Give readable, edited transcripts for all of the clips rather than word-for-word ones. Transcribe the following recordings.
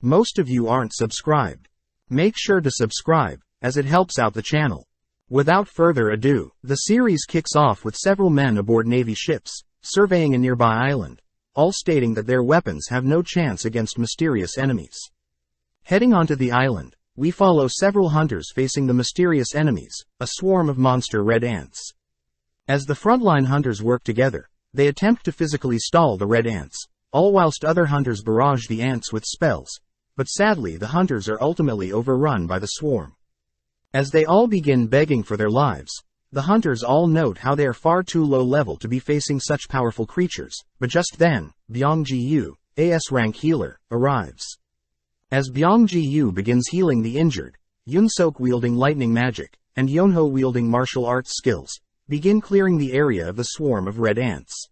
Most of you aren't subscribed. Make sure to subscribe, as it helps out the channel. Without further ado, the series kicks off with several men aboard Navy ships, surveying a nearby island, all stating that their weapons have no chance against mysterious enemies. Heading onto the island, we follow several hunters facing the mysterious enemies, a swarm of monster red ants. As the frontline hunters work together, they attempt to physically stall the red ants, all whilst other hunters barrage the ants with spells, but sadly the hunters are ultimately overrun by the swarm. As they all begin begging for their lives, the hunters all note how they are far too low level to be facing such powerful creatures, but just then, Byung-ji-yu, SSS-RANK healer, arrives. As Byung-ji-yu begins healing the injured, Yun-sok wielding lightning magic, and Yeonho wielding martial arts skills, begin clearing the area of the swarm of red ants.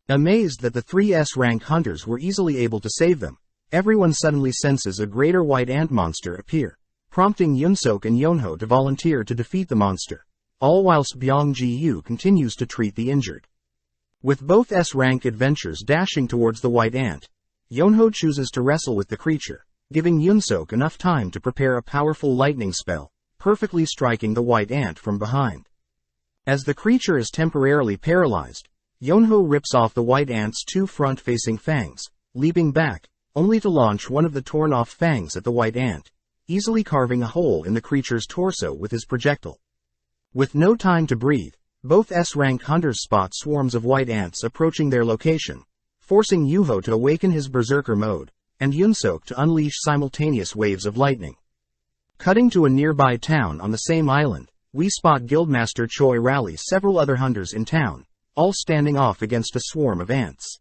Amazed that the three S-rank hunters were easily able to save them, everyone suddenly senses a greater white ant monster appear, prompting Yun-sok and Yeonho to volunteer to defeat the monster, all whilst Byung-ji-yu continues to treat the injured. With both S-rank adventurers dashing towards the white ant, Yeonho chooses to wrestle with the creature, giving Yun-sok enough time to prepare a powerful lightning spell, perfectly striking the white ant from behind. As the creature is temporarily paralyzed, Yeonho rips off the white ant's two front-facing fangs, leaping back, only to launch one of the torn-off fangs at the white ant, easily carving a hole in the creature's torso with his projectile. With no time to breathe, both S-rank hunters spot swarms of white ants approaching their location, forcing Yeonho to awaken his berserker mode, and Yun-sok to unleash simultaneous waves of lightning. Cutting to a nearby town on the same island, we spot Guildmaster Choi rally several other hunters in town, all standing off against a swarm of ants.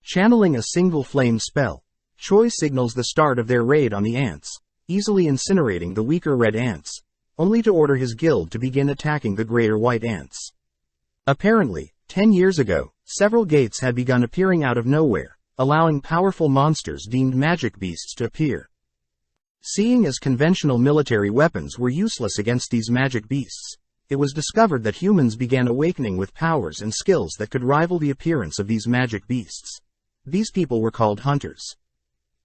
Channeling a single flame spell, Choi signals the start of their raid on the ants, easily incinerating the weaker red ants, only to order his guild to begin attacking the greater white ants. Apparently, 10 years ago, several gates had begun appearing out of nowhere, allowing powerful monsters deemed magic beasts to appear. Seeing as conventional military weapons were useless against these magic beasts, it was discovered that humans began awakening with powers and skills that could rival the appearance of these magic beasts. These people were called hunters.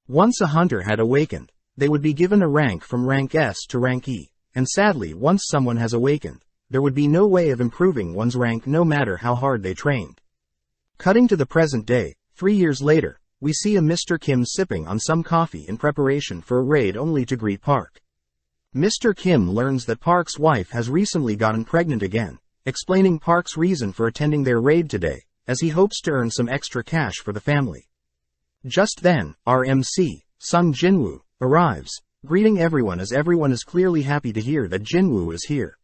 Once a hunter had awakened, they would be given a rank from rank S to rank E, and sadly once someone has awakened, there would be no way of improving one's rank no matter how hard they trained. Cutting to the present day, 3 years later, we see a Mr. Kim sipping on some coffee in preparation for a raid only to greet Park. Mr. Kim learns that Park's wife has recently gotten pregnant again, explaining Park's reason for attending their raid today, as he hopes to earn some extra cash for the family. Just then, our MC, Sung Jinwoo, arrives, greeting everyone as everyone is clearly happy to hear that Jinwoo is here.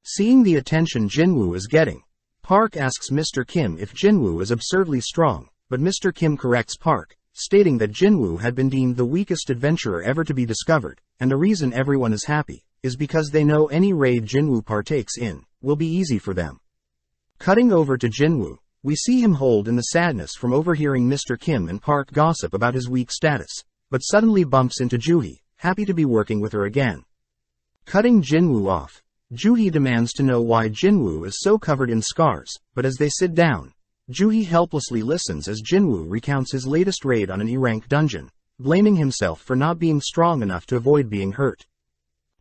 Seeing the attention Jinwoo is getting, Park asks Mr. Kim if Jinwoo is absurdly strong, but Mr. Kim corrects Park, stating that Jinwoo had been deemed the weakest adventurer ever to be discovered, and the reason everyone is happy is because they know any raid Jinwoo partakes in will be easy for them. Cutting over to Jinwoo, we see him hold in the sadness from overhearing Mr. Kim and Park gossip about his weak status, but suddenly bumps into Joohee, happy to be working with her again. Cutting Jinwoo off, Joohee demands to know why Jinwoo is so covered in scars, but as they sit down, Joohee helplessly listens as Jinwoo recounts his latest raid on an E-rank dungeon, blaming himself for not being strong enough to avoid being hurt.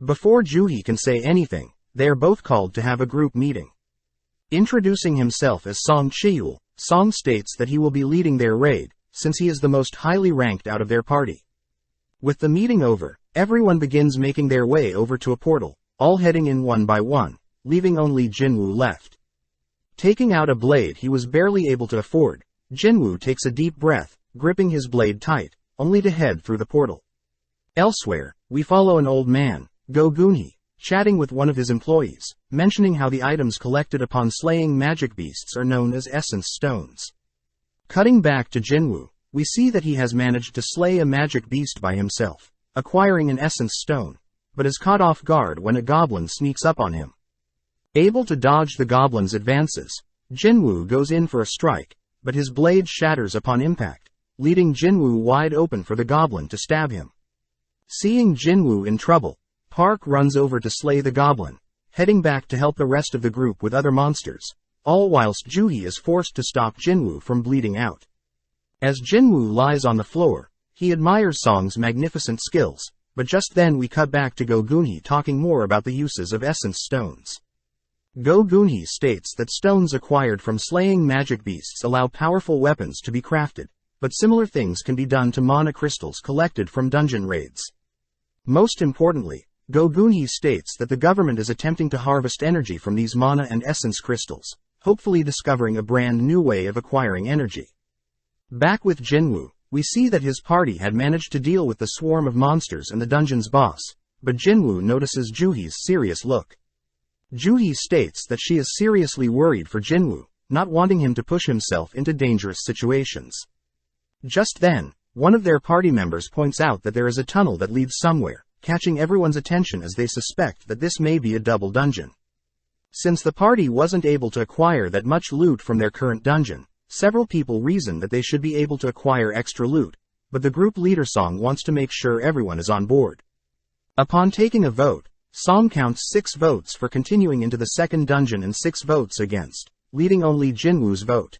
Before Joohee can say anything, they are both called to have a group meeting. Introducing himself as Song Cheol, Song states that he will be leading their raid, since he is the most highly ranked out of their party. With the meeting over, everyone begins making their way over to a portal, all heading in one by one, leaving only Jinwoo left. Taking out a blade he was barely able to afford, Jinwoo takes a deep breath, gripping his blade tight, only to head through the portal. Elsewhere, we follow an old man, Go Gunhee, chatting with one of his employees, mentioning how the items collected upon slaying magic beasts are known as essence stones. Cutting back to Jinwoo, we see that he has managed to slay a magic beast by himself, acquiring an essence stone, but is caught off guard when a goblin sneaks up on him. Able to dodge the goblin's advances, Jinwoo goes in for a strike, but his blade shatters upon impact, leaving Jinwoo wide open for the goblin to stab him. Seeing Jinwoo in trouble, Park runs over to slay the goblin, heading back to help the rest of the group with other monsters, all whilst Joohee is forced to stop Jinwoo from bleeding out. As Jinwoo lies on the floor, He admires Song's magnificent skills, but just then we cut back to Go Gunhee talking more about the uses of essence stones. Go Gunhee states that stones acquired from slaying magic beasts allow powerful weapons to be crafted, but similar things can be done to mana crystals collected from dungeon raids. Most importantly, Go Gunhee states that the government is attempting to harvest energy from these mana and essence crystals, hopefully discovering a brand new way of acquiring energy. Back with Jinwoo, we see that his party had managed to deal with the swarm of monsters and the dungeon's boss, but Jinwoo notices Juhee's serious look. Juhee states that she is seriously worried for Jinwoo, not wanting him to push himself into dangerous situations. Just then, one of their party members points out that there is a tunnel that leads somewhere, catching everyone's attention as they suspect that this may be a double dungeon. Since the party wasn't able to acquire that much loot from their current dungeon, several people reason that they should be able to acquire extra loot, but the group leader Song wants to make sure everyone is on board. Upon taking a vote, Song counts 6 votes for continuing into the second dungeon and 6 votes against, leaving only Jinwoo's vote.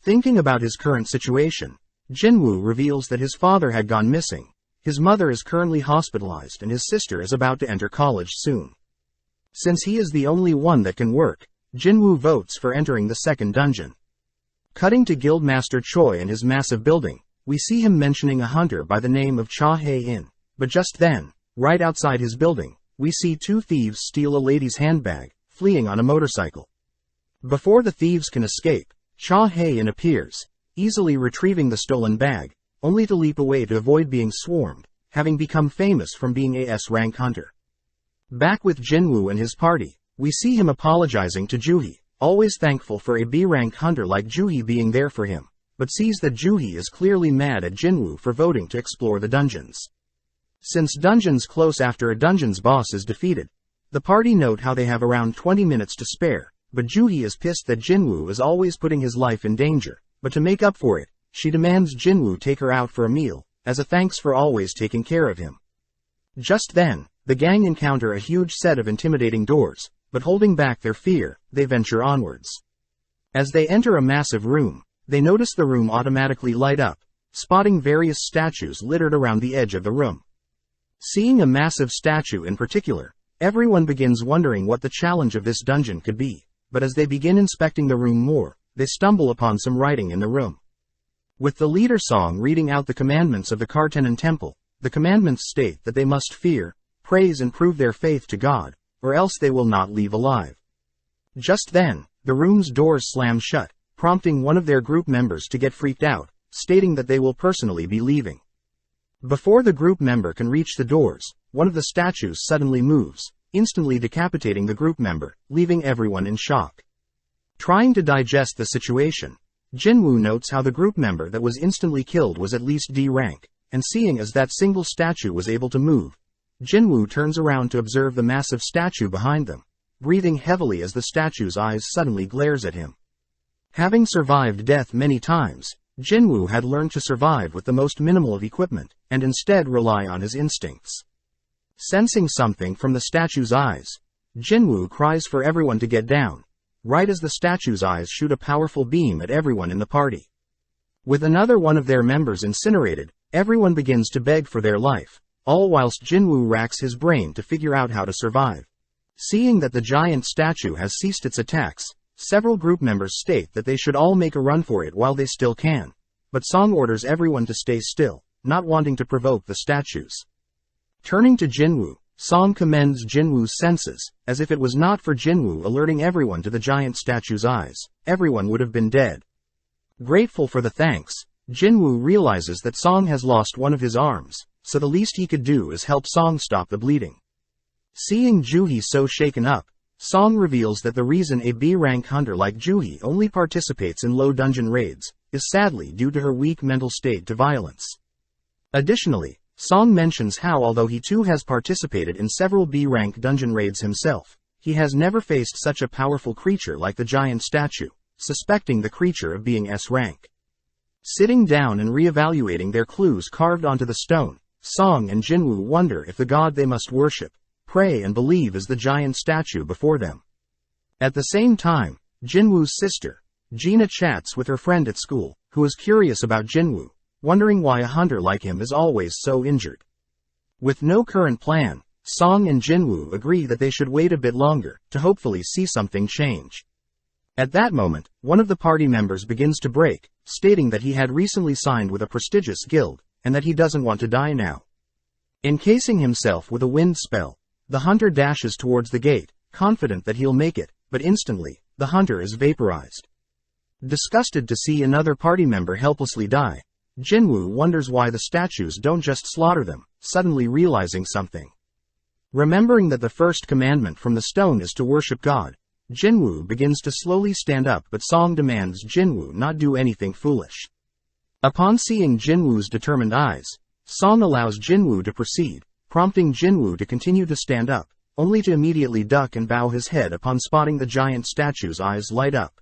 Thinking about his current situation, Jinwoo reveals that his father had gone missing, his mother is currently hospitalized and his sister is about to enter college soon. Since he is the only one that can work, Jinwoo votes for entering the second dungeon. Cutting to Guildmaster Choi and his massive building, we see him mentioning a hunter by the name of Cha Hae-in, but just then, right outside his building, we see 2 thieves steal a lady's handbag, fleeing on a motorcycle. Before the thieves can escape, Cha Hae-in appears, easily retrieving the stolen bag, only to leap away to avoid being swarmed, having become famous from being a S-rank hunter. Back with Jinwoo and his party, we see him apologizing to Juhee, always thankful for a B-rank hunter like Juhee being there for him, but sees that Juhee is clearly mad at Jinwoo for voting to explore the dungeons. Since dungeons close after a dungeon's boss is defeated, the party note how they have around 20 minutes to spare, but Juhee is pissed that Jinwoo is always putting his life in danger, but to make up for it, she demands Jinwoo take her out for a meal, as a thanks for always taking care of him. Just then, the gang encounter a huge set of intimidating doors, but holding back their fear, they venture onwards. As they enter a massive room, they notice the room automatically light up, spotting various statues littered around the edge of the room. Seeing a massive statue in particular, everyone begins wondering what the challenge of this dungeon could be, but as they begin inspecting the room more, they stumble upon some writing in the room. With the leader Song reading out the commandments of the Kartenon Temple, the commandments state that they must fear, praise and prove their faith to God, or else they will not leave alive. Just then, the room's doors slam shut, prompting one of their group members to get freaked out, stating that they will personally be leaving. Before the group member can reach the doors, one of the statues suddenly moves, instantly decapitating the group member, leaving everyone in shock. Trying to digest the situation, Jinwoo notes how the group member that was instantly killed was at least D rank, and seeing as that single statue was able to move, Jinwoo turns around to observe the massive statue behind them, breathing heavily as the statue's eyes suddenly glares at him. Having survived death many times, Jinwoo had learned to survive with the most minimal of equipment, and instead rely on his instincts. Sensing something from the statue's eyes, Jinwoo cries for everyone to get down, right as the statue's eyes shoot a powerful beam at everyone in the party. With another one of their members incinerated, everyone begins to beg for their life, all whilst Jinwoo racks his brain to figure out how to survive. Seeing that the giant statue has ceased its attacks, several group members state that they should all make a run for it while they still can, but Song orders everyone to stay still, not wanting to provoke the statues. Turning to Jinwoo, Song commends Jinwoo's senses, as if it was not for Jinwoo alerting everyone to the giant statue's eyes, everyone would have been dead. Grateful for the thanks, Jinwoo realizes that Song has lost one of his arms, so the least he could do is help Song stop the bleeding. Seeing Juhee so shaken up, Song reveals that the reason a B-rank hunter like Juhee only participates in low dungeon raids is sadly due to her weak mental state to violence. Additionally, Song mentions how although he too has participated in several B-rank dungeon raids himself, he has never faced such a powerful creature like the giant statue, suspecting the creature of being S-rank. Sitting down and re-evaluating their clues carved onto the stone, Song and Jinwoo wonder if the god they must worship, pray and believe is the giant statue before them. At the same time, Jinwoo's sister, Gina chats with her friend at school, who is curious about Jinwoo, wondering why a hunter like him is always so injured. With no current plan, Song and Jinwoo agree that they should wait a bit longer, to hopefully see something change. At that moment, one of the party members begins to break, stating that he had recently signed with a prestigious guild, and that he doesn't want to die now. Encasing himself with a wind spell, the hunter dashes towards the gate, confident that he'll make it, but instantly, the hunter is vaporized. Disgusted to see another party member helplessly die, Jinwoo wonders why the statues don't just slaughter them, suddenly realizing something. Remembering that the first commandment from the stone is to worship God, Jinwoo begins to slowly stand up, but Song demands Jinwoo not do anything foolish. Upon seeing Jinwoo's determined eyes, Song allows Jinwoo to proceed, prompting Jinwoo to continue to stand up, only to immediately duck and bow his head upon spotting the giant statue's eyes light up.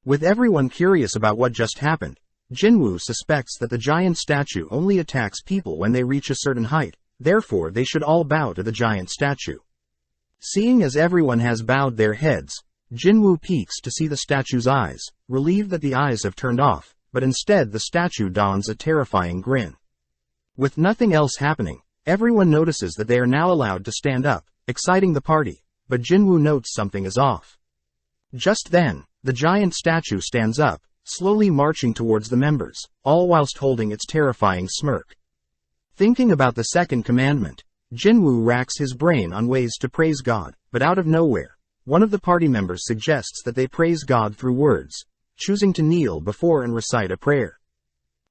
With everyone curious about what just happened, Jinwoo suspects that the giant statue only attacks people when they reach a certain height, therefore they should all bow to the giant statue. Seeing as everyone has bowed their heads, Jinwoo peeks to see the statue's eyes, relieved that the eyes have turned off, but instead the statue dons a terrifying grin. With nothing else happening, everyone notices that they are now allowed to stand up, exciting the party, but Jinwoo notes something is off. Just then, the giant statue stands up, slowly marching towards the members, all whilst holding its terrifying smirk. Thinking about the second commandment, Jinwoo racks his brain on ways to praise God, but out of nowhere, one of the party members suggests that they praise God through words, choosing to kneel before and recite a prayer.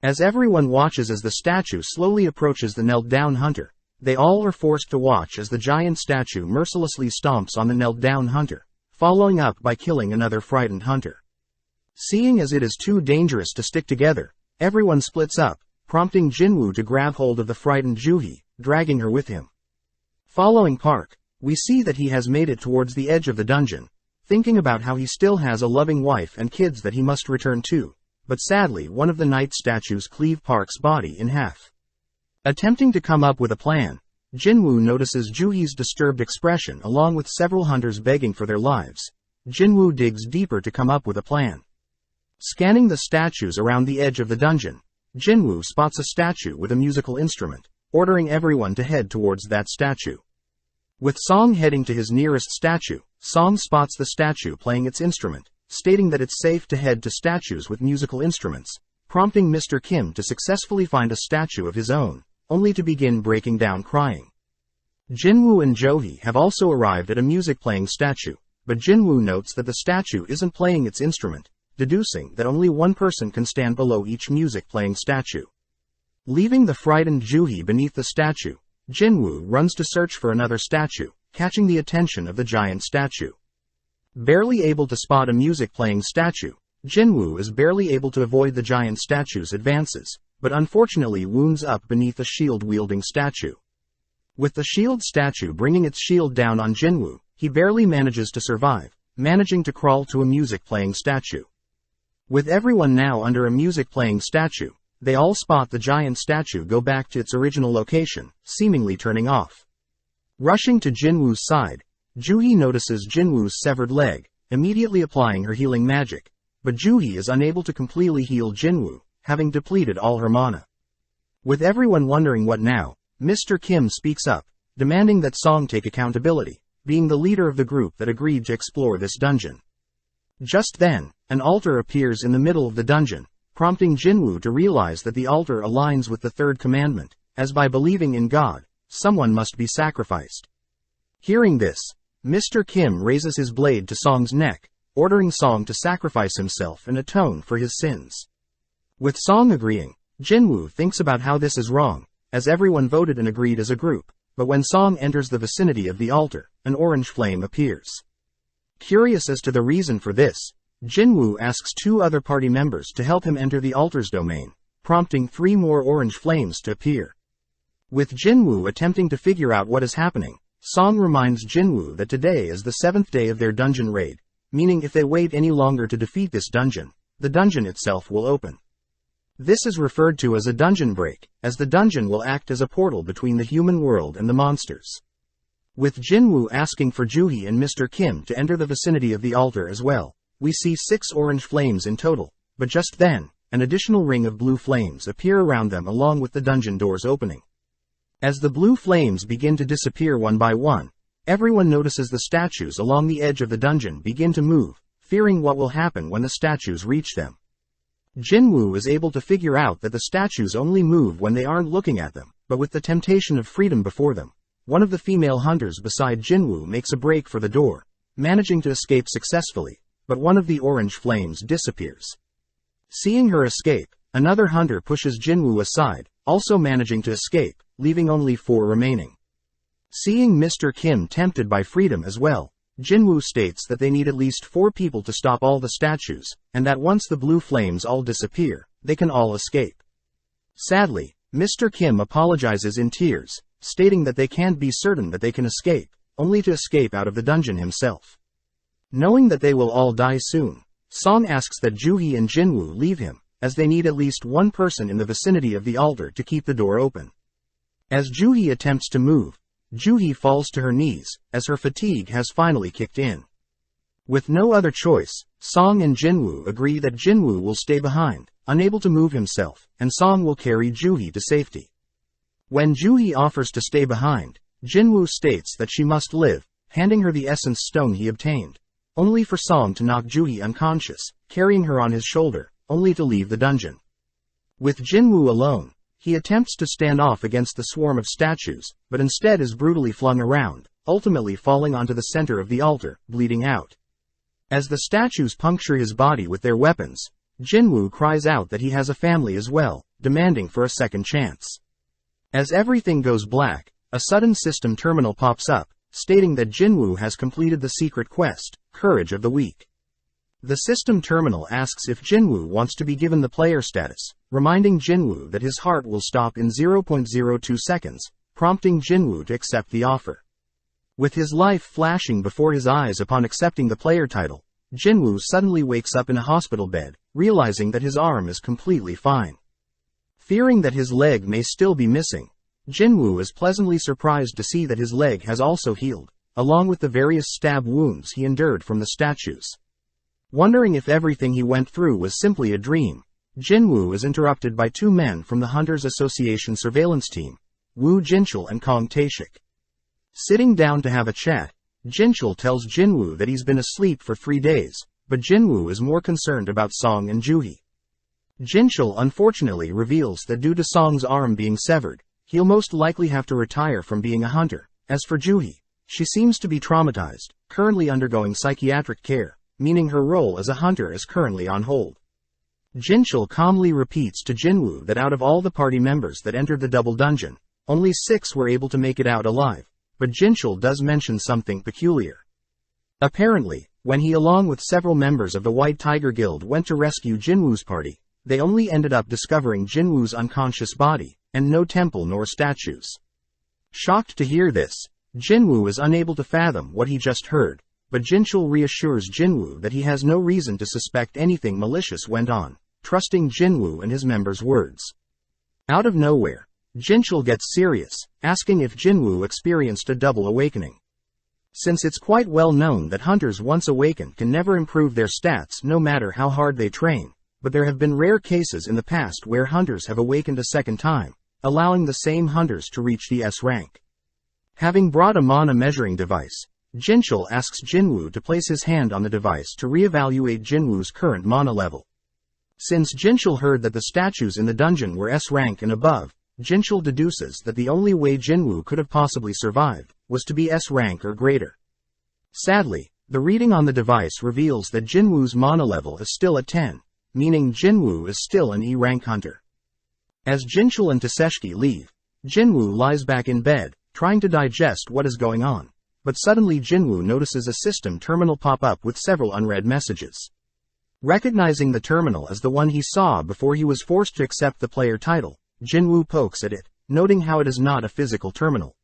As everyone watches as the statue slowly approaches the knelt-down hunter, they all are forced to watch as the giant statue mercilessly stomps on the knelt-down hunter, following up by killing another frightened hunter. Seeing as it is too dangerous to stick together, everyone splits up, prompting Jinwoo to grab hold of the frightened Juhee, dragging her with him. Following Park, we see that he has made it towards the edge of the dungeon, thinking about how he still has a loving wife and kids that he must return to, but sadly one of the night statues cleave Park's body in half. Attempting to come up with a plan, Jinwoo notices Juhee's disturbed expression along with several hunters begging for their lives. Jinwoo digs deeper to come up with a plan. Scanning the statues around the edge of the dungeon, Jinwoo spots a statue with a musical instrument, ordering everyone to head towards that statue. With Song heading to his nearest statue, Song spots the statue playing its instrument, stating that it's safe to head to statues with musical instruments, prompting Mr. Kim to successfully find a statue of his own, only to begin breaking down crying. Jinwoo and Juhee have also arrived at a music-playing statue, but Jinwoo notes that the statue isn't playing its instrument, deducing that only one person can stand below each music-playing statue. Leaving the frightened Juhee beneath the statue, Jinwoo runs to search for another statue, catching the attention of the giant statue. Barely able to spot a music-playing statue, Jinwoo is barely able to avoid the giant statue's advances, but unfortunately wounds up beneath a shield-wielding statue. With the shield statue bringing its shield down on Jinwoo, he barely manages to survive, managing to crawl to a music-playing statue. With everyone now under a music-playing statue, they all spot the giant statue go back to its original location, seemingly turning off. Rushing to Jinwoo's side, Juhee notices Jinwoo's severed leg, immediately applying her healing magic, but Juhee is unable to completely heal Jinwoo, having depleted all her mana. With everyone wondering what now, Mr. Kim speaks up, demanding that Song take accountability, being the leader of the group that agreed to explore this dungeon. Just then, an altar appears in the middle of the dungeon, prompting Jinwoo to realize that the altar aligns with the third commandment, as by believing in God, someone must be sacrificed. Hearing this, Mr. Kim raises his blade to Song's neck, ordering Song to sacrifice himself and atone for his sins. With Song agreeing, Jinwoo thinks about how this is wrong, as everyone voted and agreed as a group, but when Song enters the vicinity of the altar, an orange flame appears. Curious as to the reason for this, Jinwoo asks two other party members to help him enter the altar's domain, prompting 3 more orange flames to appear. With Jinwoo attempting to figure out what is happening, Song reminds Jinwoo that today is the 7th day of their dungeon raid, meaning if they wait any longer to defeat this dungeon, the dungeon itself will open. This is referred to as a dungeon break, as the dungeon will act as a portal between the human world and the monsters. With Jinwoo asking for Juhee and Mr. Kim to enter the vicinity of the altar as well, we see 6 orange flames in total, but just then, an additional ring of blue flames appear around them along with the dungeon doors opening. As the blue flames begin to disappear one by one, everyone notices the statues along the edge of the dungeon begin to move, fearing what will happen when the statues reach them. Jinwoo is able to figure out that the statues only move when they aren't looking at them, but with the temptation of freedom before them. One of the female hunters beside Jinwoo makes a break for the door, managing to escape successfully, but one of the orange flames disappears. Seeing her escape, another hunter pushes Jinwoo aside, also managing to escape, leaving only 4 remaining. Seeing Mr. Kim tempted by freedom as well, Jinwoo states that they need at least 4 people to stop all the statues, and that once the blue flames all disappear, they can all escape. Sadly, Mr. Kim apologizes in tears, stating that they can't be certain that they can escape, only to escape out of the dungeon himself. Knowing that they will all die soon, Song asks that Joohee and Jinwoo leave him, as they need at least one person in the vicinity of the altar to keep the door open. As Joohee attempts to move, Joohee falls to her knees, as her fatigue has finally kicked in. With no other choice, Song and Jinwoo agree that Jinwoo will stay behind, unable to move himself, and Song will carry Joohee to safety. When Joohee offers to stay behind, Jinwoo states that she must live, handing her the essence stone he obtained, only for Song to knock Joohee unconscious, carrying her on his shoulder, only to leave the dungeon. With Jinwoo alone, he attempts to stand off against the swarm of statues, but instead is brutally flung around, ultimately falling onto the center of the altar, bleeding out. As the statues puncture his body with their weapons, Jinwoo cries out that he has a family as well, demanding for a second chance. As everything goes black, a sudden system terminal pops up, stating that Jinwoo has completed the secret quest, Courage of the Weak. The system terminal asks if Jinwoo wants to be given the player status, reminding Jinwoo that his heart will stop in 0.02 seconds, prompting Jinwoo to accept the offer. With his life flashing before his eyes upon accepting the player title, Jinwoo suddenly wakes up in a hospital bed, realizing that his arm is completely fine. Fearing that his leg may still be missing, Jinwoo is pleasantly surprised to see that his leg has also healed, along with the various stab wounds he endured from the statues. Wondering if everything he went through was simply a dream, Jinwoo is interrupted by 2 men from the Hunters Association surveillance team, Woo Jinchul and Kong Taeshik. Sitting down to have a chat, Jinchul tells Jinwoo that he's been asleep for 3 days, but Jinwoo is more concerned about Song and Joohee. Jinchul unfortunately reveals that due to Song's arm being severed, he'll most likely have to retire from being a hunter. As for Joohee, she seems to be traumatized, currently undergoing psychiatric care, meaning her role as a hunter is currently on hold. Jinchul calmly repeats to Jinwoo that out of all the party members that entered the double dungeon, only 6 were able to make it out alive, but Jinchul does mention something peculiar. Apparently, when he along with several members of the White Tiger Guild went to rescue Jinwoo's party, they only ended up discovering Jinwoo's unconscious body, and no temple nor statues. Shocked to hear this, Jinwoo is unable to fathom what he just heard, but Jinchul reassures Jinwoo that he has no reason to suspect anything malicious went on, trusting Jinwoo and his members' words. Out of nowhere, Jinchul gets serious, asking if Jinwoo experienced a double awakening. Since it's quite well known that hunters once awakened can never improve their stats no matter how hard they train, but there have been rare cases in the past where hunters have awakened a second time, allowing the same hunters to reach the S rank. Having brought a mana measuring device, Jinchul asks Jinwoo to place his hand on the device to re-evaluate Jinwoo's current mana level. Since Jinchul heard that the statues in the dungeon were S rank and above, Jinchul deduces that the only way Jinwoo could have possibly survived was to be S rank or greater. Sadly, the reading on the device reveals that Jinwoo's mana level is still at 10, meaning Jinwoo is still an E rank hunter. As Jinchul and Taseshki leave, Jinwoo lies back in bed, trying to digest what is going on, but suddenly Jinwoo notices a system terminal pop up with several unread messages. Recognizing the terminal as the one he saw before he was forced to accept the player title, Jinwoo pokes at it, noting how it is not a physical terminal.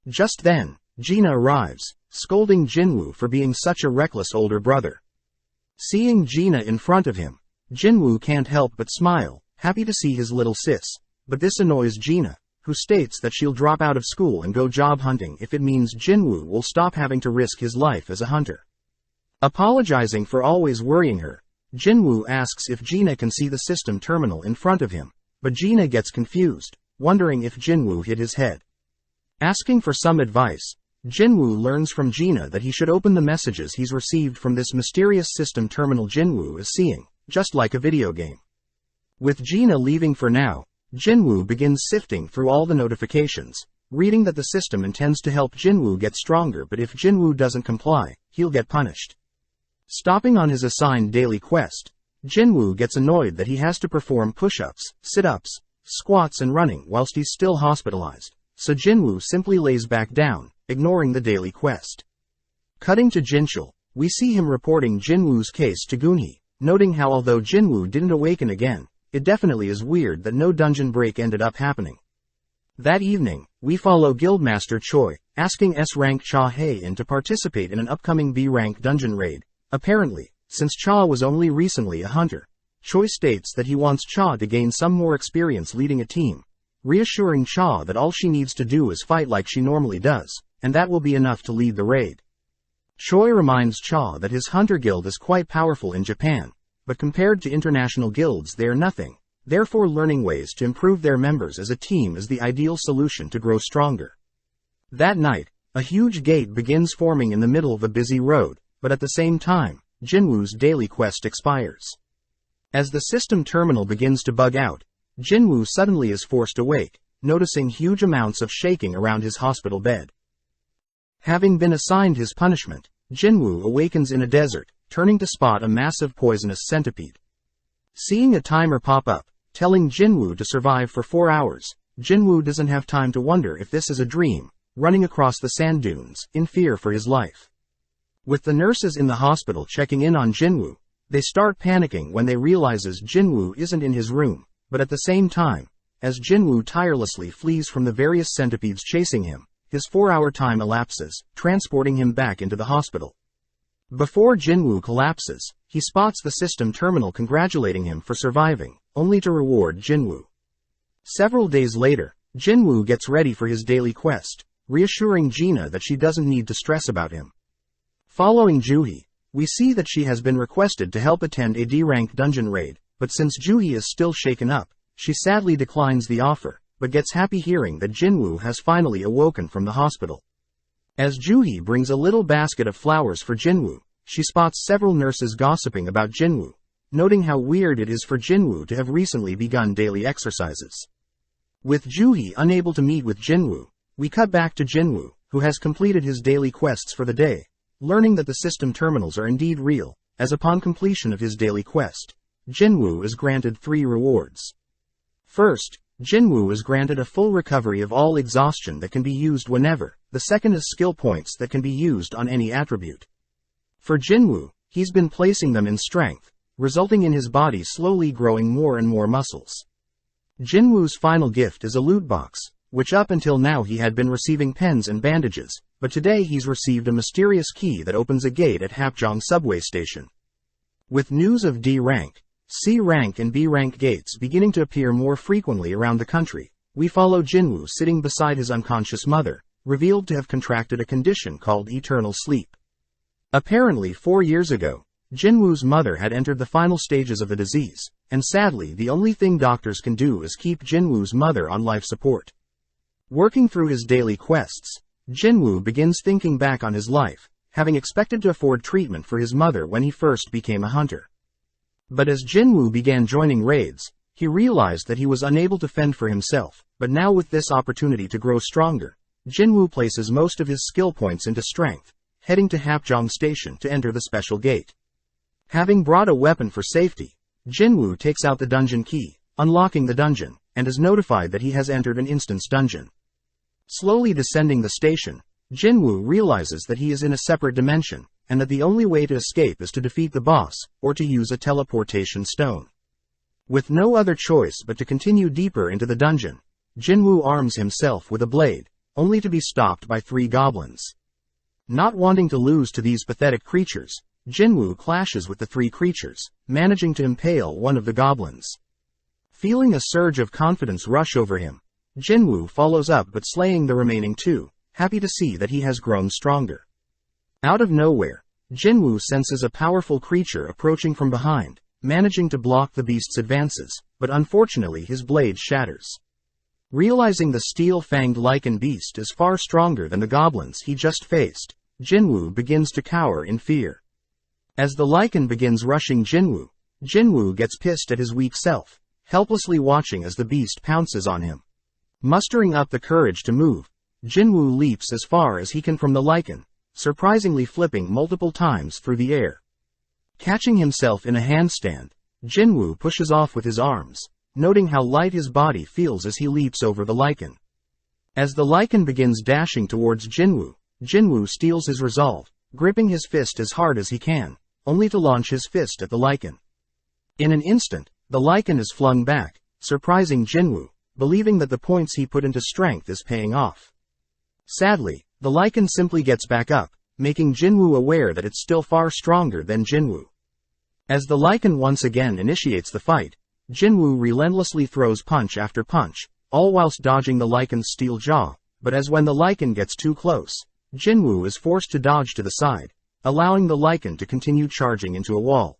Just then, Gina arrives, scolding Jinwoo for being such a reckless older brother. Seeing Gina in front of him, Jinwoo can't help but smile, happy to see his little sis, but this annoys Gina, who states that she'll drop out of school and go job hunting if it means Jinwoo will stop having to risk his life as a hunter. Apologizing for always worrying her, Jinwoo asks if Gina can see the system terminal in front of him, but Gina gets confused, wondering if Jinwoo hit his head. Asking for some advice, Jinwoo learns from Gina that he should open the messages he's received from this mysterious system terminal Jinwoo is seeing, just like a video game. With Gina leaving for now, Jinwoo begins sifting through all the notifications, reading that the system intends to help Jinwoo get stronger, but if Jinwoo doesn't comply, he'll get punished. Stopping on his assigned daily quest, Jinwoo gets annoyed that he has to perform push-ups, sit-ups, squats and running whilst he's still hospitalized, so Jinwoo simply lays back down, ignoring the daily quest. Cutting to Jinchul, we see him reporting Jinwoo's case to Gunhee, noting how although Jinwoo didn't awaken again, it definitely is weird that no dungeon break ended up happening. That evening, we follow Guildmaster Choi, asking S-Rank Cha Hae-in to participate in an upcoming B-Rank dungeon raid. Apparently, since Cha was only recently a hunter, Choi states that he wants Cha to gain some more experience leading a team, reassuring Cha that all she needs to do is fight like she normally does, and that will be enough to lead the raid. Choi reminds Cha that his hunter guild is quite powerful in Japan, but compared to international guilds they are nothing, therefore learning ways to improve their members as a team is the ideal solution to grow stronger. That night, a huge gate begins forming in the middle of a busy road, but at the same time, Jinwoo's daily quest expires. As the system terminal begins to bug out, Jinwoo suddenly is forced awake, noticing huge amounts of shaking around his hospital bed. Having been assigned his punishment, Jinwoo awakens in a desert, turning to spot a massive poisonous centipede. Seeing a timer pop up, telling Jinwoo to survive for 4 hours, Jinwoo doesn't have time to wonder if this is a dream, running across the sand dunes, in fear for his life. With the nurses in the hospital checking in on Jinwoo, they start panicking when they realizes Jinwoo isn't in his room, but at the same time, as Jinwoo tirelessly flees from the various centipedes chasing him, his 4-hour time elapses, transporting him back into the hospital. Before Jinwoo collapses, he spots the system terminal congratulating him for surviving, only to reward Jinwoo. Several days later, Jinwoo gets ready for his daily quest, reassuring Gina that she doesn't need to stress about him. Following Juhee, we see that she has been requested to help attend a D-rank dungeon raid, but since Juhee is still shaken up, she sadly declines the offer, but gets happy hearing that Jinwoo has finally awoken from the hospital. As Juhee brings a little basket of flowers for Jinwoo, she spots several nurses gossiping about Jinwoo, noting how weird it is for Jinwoo to have recently begun daily exercises. With Juhee unable to meet with Jinwoo, we cut back to Jinwoo, who has completed his daily quests for the day, learning that the system terminals are indeed real, as upon completion of his daily quest, Jinwoo is granted 3 rewards. First, Jinwoo is granted a full recovery of all exhaustion that can be used whenever. The second is skill points that can be used on any attribute. For Jinwoo, he's been placing them in strength, resulting in his body slowly growing more and more muscles. Jinwoo's final gift is a loot box, which up until now he had been receiving pens and bandages, but today he's received a mysterious key that opens a gate at Hapjeong subway station. With news of D-rank, C-rank and B-rank gates beginning to appear more frequently around the country, we follow Jinwoo sitting beside his unconscious mother, revealed to have contracted a condition called eternal sleep. Apparently 4 years ago, Jinwoo's mother had entered the final stages of the disease, and sadly the only thing doctors can do is keep Jinwoo's mother on life support. Working through his daily quests, Jinwoo begins thinking back on his life, having expected to afford treatment for his mother when he first became a hunter. But as Jinwoo began joining raids, he realized that he was unable to fend for himself, but now with this opportunity to grow stronger, Jinwoo places most of his skill points into strength, heading to Hapjeong Station to enter the special gate. Having brought a weapon for safety, Jinwoo takes out the dungeon key, unlocking the dungeon, and is notified that he has entered an instance dungeon. Slowly descending the station, Jinwoo realizes that he is in a separate dimension, and that the only way to escape is to defeat the boss, or to use a teleportation stone. With no other choice but to continue deeper into the dungeon, Jinwoo arms himself with a blade, only to be stopped by 3 goblins. Not wanting to lose to these pathetic creatures, Jinwoo clashes with the 3 creatures, managing to impale one of the goblins. Feeling a surge of confidence rush over him, Jinwoo follows up but slaying the remaining 2, happy to see that he has grown stronger. Out of nowhere, Jinwoo senses a powerful creature approaching from behind, managing to block the beast's advances, but unfortunately his blade shatters. Realizing the steel-fanged lichen beast is far stronger than the goblins he just faced, Jinwoo begins to cower in fear. As the lichen begins rushing Jinwoo gets pissed at his weak self, helplessly watching as the beast pounces on him. Mustering up the courage to move, Jinwoo leaps as far as he can from the lichen, surprisingly flipping multiple times through the air. Catching himself in a handstand, Jinwoo pushes off with his arms, noting how light his body feels as he leaps over the lichen. As the lichen begins dashing towards Jinwoo steals his resolve, gripping his fist as hard as he can, only to launch his fist at the lichen. In an instant, the lichen is flung back, surprising Jinwoo, believing that the points he put into strength is paying off. Sadly, the lichen simply gets back up, making Jinwoo aware that it's still far stronger than Jinwoo. As the lichen once again initiates the fight, Jinwoo relentlessly throws punch after punch, all whilst dodging the lichen's steel jaw, but when the lichen gets too close, Jinwoo is forced to dodge to the side, allowing the lichen to continue charging into a wall.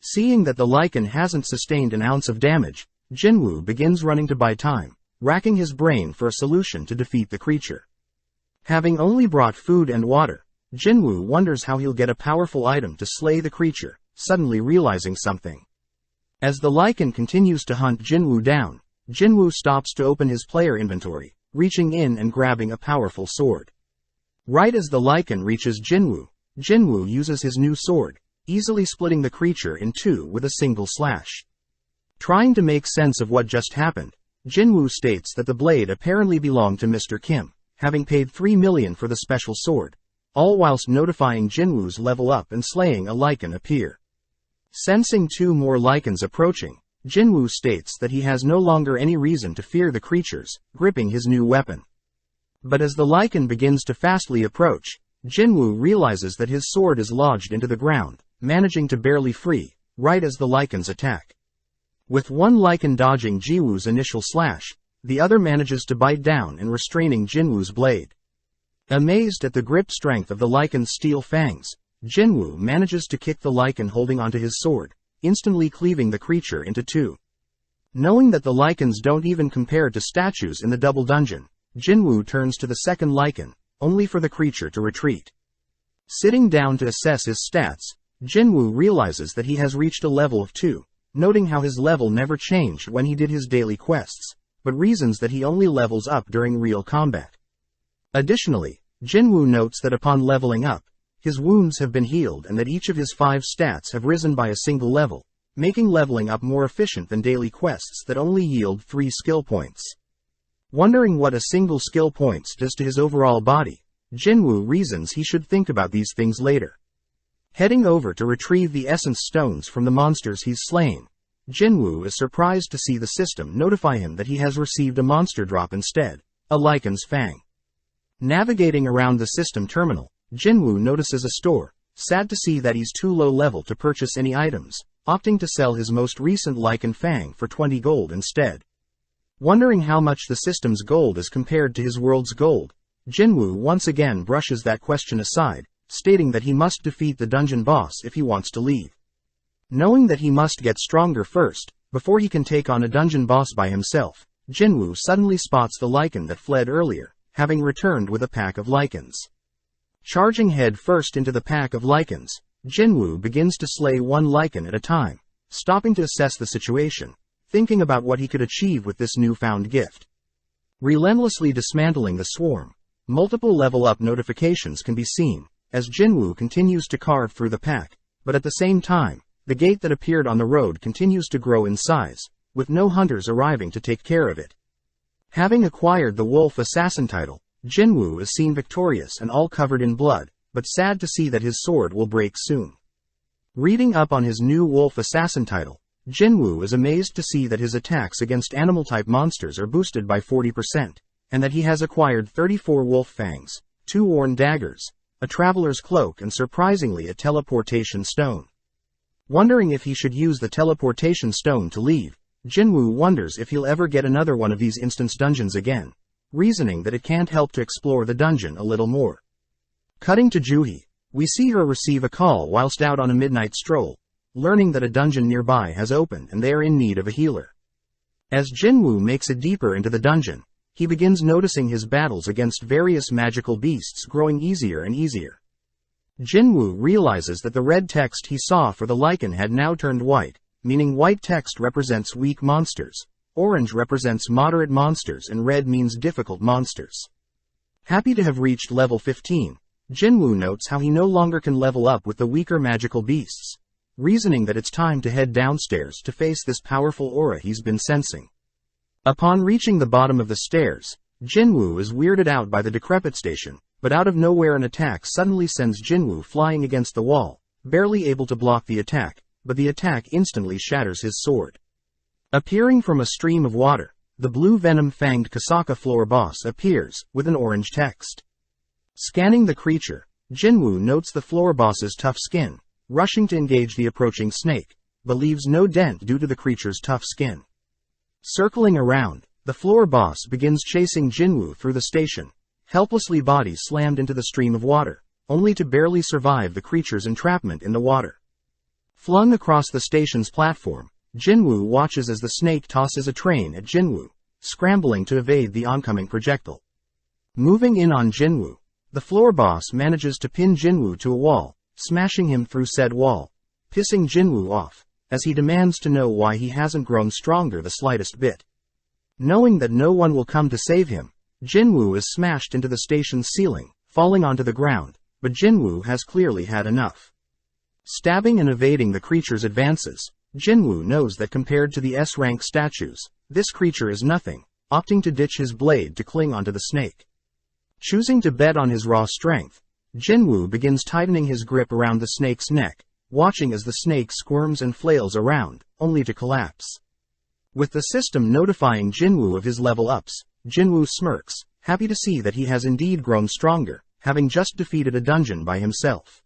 Seeing that the lichen hasn't sustained an ounce of damage, Jinwoo begins running to buy time, racking his brain for a solution to defeat the creature. Having only brought food and water, Jinwoo wonders how he'll get a powerful item to slay the creature, suddenly realizing something. As the lichen continues to hunt Jinwoo down, Jinwoo stops to open his player inventory, reaching in and grabbing a powerful sword. Right as the lichen reaches Jinwoo uses his new sword, easily splitting the creature in two with a single slash. Trying to make sense of what just happened, Jinwoo states that the blade apparently belonged to Mr. Kim, having paid 3 million for the special sword, all whilst notifying Jinwoo's level up and slaying a lichen appear. Sensing 2 more lichens approaching, Jinwoo states that he has no longer any reason to fear the creatures, gripping his new weapon. But as the lichen begins to fastly approach, Jinwoo realizes that his sword is lodged into the ground, managing to barely free, right as the lichens attack. With one lichen dodging Jinwoo's initial slash, the other manages to bite down and restraining Jinwoo's blade. Amazed at the grip strength of the lichen's steel fangs, Jinwoo manages to kick the lichen holding onto his sword, instantly cleaving the creature into two. Knowing that the lichens don't even compare to statues in the double dungeon, Jinwoo turns to the second lichen, only for the creature to retreat. Sitting down to assess his stats, Jinwoo realizes that he has reached a level of 2, noting how his level never changed when he did his daily quests, but reasons that he only levels up during real combat. Additionally, Jinwoo notes that upon leveling up, his wounds have been healed and that each of his 5 stats have risen by a single level, making leveling up more efficient than daily quests that only yield 3 skill points. Wondering what a single skill points does to his overall body, Jinwoo reasons he should think about these things later. Heading over to retrieve the essence stones from the monsters he's slain, Jinwoo is surprised to see the system notify him that he has received a monster drop instead, a lichen's fang. Navigating around the system terminal, Jinwoo notices a store, sad to see that he's too low level to purchase any items, opting to sell his most recent lichen fang for 20 gold instead. Wondering how much the system's gold is compared to his world's gold, Jinwoo once again brushes that question aside, stating that he must defeat the dungeon boss if he wants to leave. Knowing that he must get stronger first, before he can take on a dungeon boss by himself, Jinwoo suddenly spots the lichen that fled earlier, having returned with a pack of lichens. Charging head first into the pack of lichens, Jinwoo begins to slay one lichen at a time, stopping to assess the situation, thinking about what he could achieve with this newfound gift. Relentlessly dismantling the swarm, multiple level-up notifications can be seen, as Jinwoo continues to carve through the pack, but at the same time, the gate that appeared on the road continues to grow in size, with no hunters arriving to take care of it. Having acquired the Wolf Assassin title, Jinwoo is seen victorious and all covered in blood, but sad to see that his sword will break soon. Reading up on his new Wolf Assassin title, Jinwoo is amazed to see that his attacks against animal-type monsters are boosted by 40%, and that he has acquired 34 wolf fangs, 2 worn daggers, a traveler's cloak and surprisingly a teleportation stone. Wondering if he should use the teleportation stone to leave, Jinwoo wonders if he'll ever get another one of these instance dungeons again, reasoning that it can't help to explore the dungeon a little more. Cutting to Juhi, We see her receive a call whilst out on a midnight stroll, learning that a dungeon nearby has opened and they are in need of a healer. As Jinwoo makes it deeper into the dungeon, he begins noticing his battles against various magical beasts growing easier and easier. Jinwoo realizes that the red text he saw for the lichen had now turned white, meaning white text represents weak monsters, orange represents moderate monsters, and red means difficult monsters. Happy to have reached level 15, Jinwoo notes how he no longer can level up with the weaker magical beasts, reasoning that it's time to head downstairs to face this powerful aura he's been sensing. Upon reaching the bottom of the stairs, Jinwoo is weirded out by the decrepit station, but out of nowhere an attack suddenly sends Jinwoo flying against the wall, barely able to block the attack, but the attack instantly shatters his sword. Appearing from a stream of water, the blue venom-fanged Kasaka floor boss appears, with an orange text. Scanning the creature, Jinwoo notes the floor boss's tough skin, rushing to engage the approaching snake, but leaves no dent due to the creature's tough skin. Circling around, the floor boss begins chasing Jinwoo through the station, helplessly body slammed into the stream of water, only to barely survive the creature's entrapment in the water. Flung across the station's platform, Jinwoo watches as the snake tosses a train at Jinwoo, scrambling to evade the oncoming projectile. Moving in on Jinwoo, the floor boss manages to pin Jinwoo to a wall, smashing him through said wall, pissing Jinwoo off, as he demands to know why he hasn't grown stronger the slightest bit. Knowing that no one will come to save him, Jinwoo is smashed into the station's ceiling, falling onto the ground, but Jinwoo has clearly had enough. Stabbing and evading the creature's advances, Jinwoo knows that compared to the S-rank statues, this creature is nothing, opting to ditch his blade to cling onto the snake. Choosing to bet on his raw strength, Jinwoo begins tightening his grip around the snake's neck, watching as the snake squirms and flails around, only to collapse. With the system notifying Jinwoo of his level ups, Jinwoo smirks, happy to see that he has indeed grown stronger, having just defeated a dungeon by himself.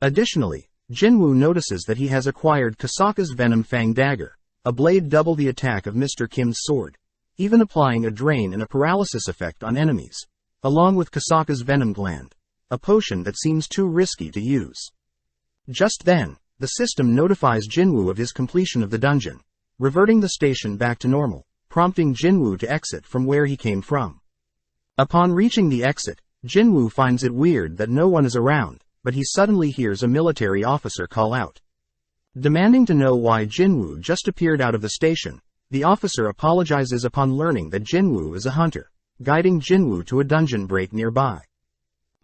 Additionally, Jinwoo notices that he has acquired Kasaka's Venom Fang Dagger, a blade double the attack of Mr. Kim's sword, even applying a drain and a paralysis effect on enemies, along with Kasaka's Venom Gland, a potion that seems too risky to use. Just then, the system notifies Jinwoo of his completion of the dungeon, reverting the station back to normal, prompting Jinwoo to exit from where he came from. Upon reaching the exit, Jinwoo finds it weird that no one is around, but he suddenly hears a military officer call out. Demanding to know why Jinwoo just appeared out of the station, the officer apologizes upon learning that Jinwoo is a hunter, guiding Jinwoo to a dungeon break nearby.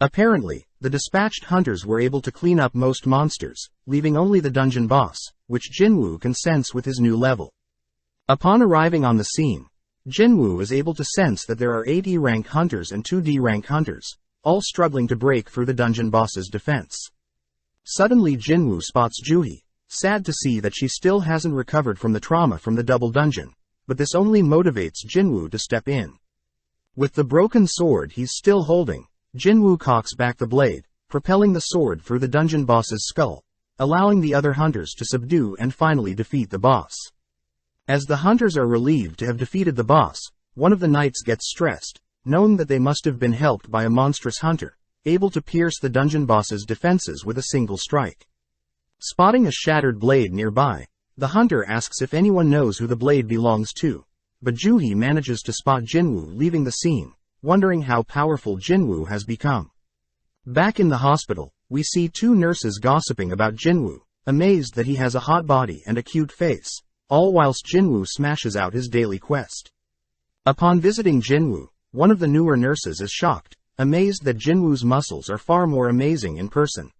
Apparently, the dispatched hunters were able to clean up most monsters, leaving only the dungeon boss, which Jinwoo can sense with his new level. Upon arriving on the scene, Jinwoo is able to sense that there are 8 E-rank hunters and 2 D-rank hunters, all struggling to break through the dungeon boss's defense. Suddenly Jinwoo spots Juhi, sad to see that she still hasn't recovered from the trauma from the double dungeon, but this only motivates Jinwoo to step in. With the broken sword he's still holding, Jinwoo cocks back the blade, propelling the sword through the dungeon boss's skull, allowing the other hunters to subdue and finally defeat the boss. As the hunters are relieved to have defeated the boss, one of the knights gets stressed, knowing that they must have been helped by a monstrous hunter, able to pierce the dungeon boss's defenses with a single strike. Spotting a shattered blade nearby, the hunter asks if anyone knows who the blade belongs to, but Juhi manages to spot Jinwoo leaving the scene, wondering how powerful Jinwoo has become. Back in the hospital, we see 2 nurses gossiping about Jinwoo, amazed that he has a hot body and a cute face, all whilst Jinwoo smashes out his daily quest. Upon visiting Jinwoo, one of the newer nurses is shocked, amazed that Jinwoo's muscles are far more amazing in person.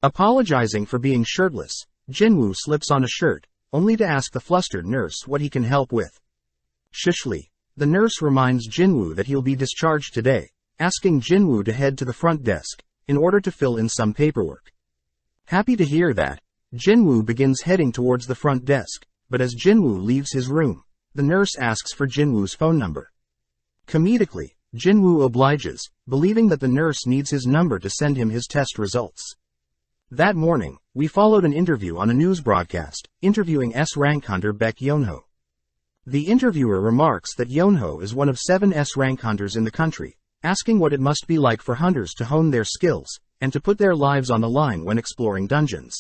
Apologizing for being shirtless, Jinwoo slips on a shirt, only to ask the flustered nurse what he can help with. Shishly, the nurse reminds Jinwoo that he'll be discharged today, asking Jinwoo to head to the front desk, in order to fill in some paperwork. Happy to hear that, Jinwoo begins heading towards the front desk, but as Jinwoo leaves his room, the nurse asks for Jinwoo's phone number. Comedically, Jinwoo obliges, believing that the nurse needs his number to send him his test results. That morning, we followed an interview on a news broadcast, interviewing S-rank hunter Baek Yeonho. The interviewer remarks that Yeonho is one of 7 S-rank hunters in the country, asking what it must be like for hunters to hone their skills, and to put their lives on the line when exploring dungeons.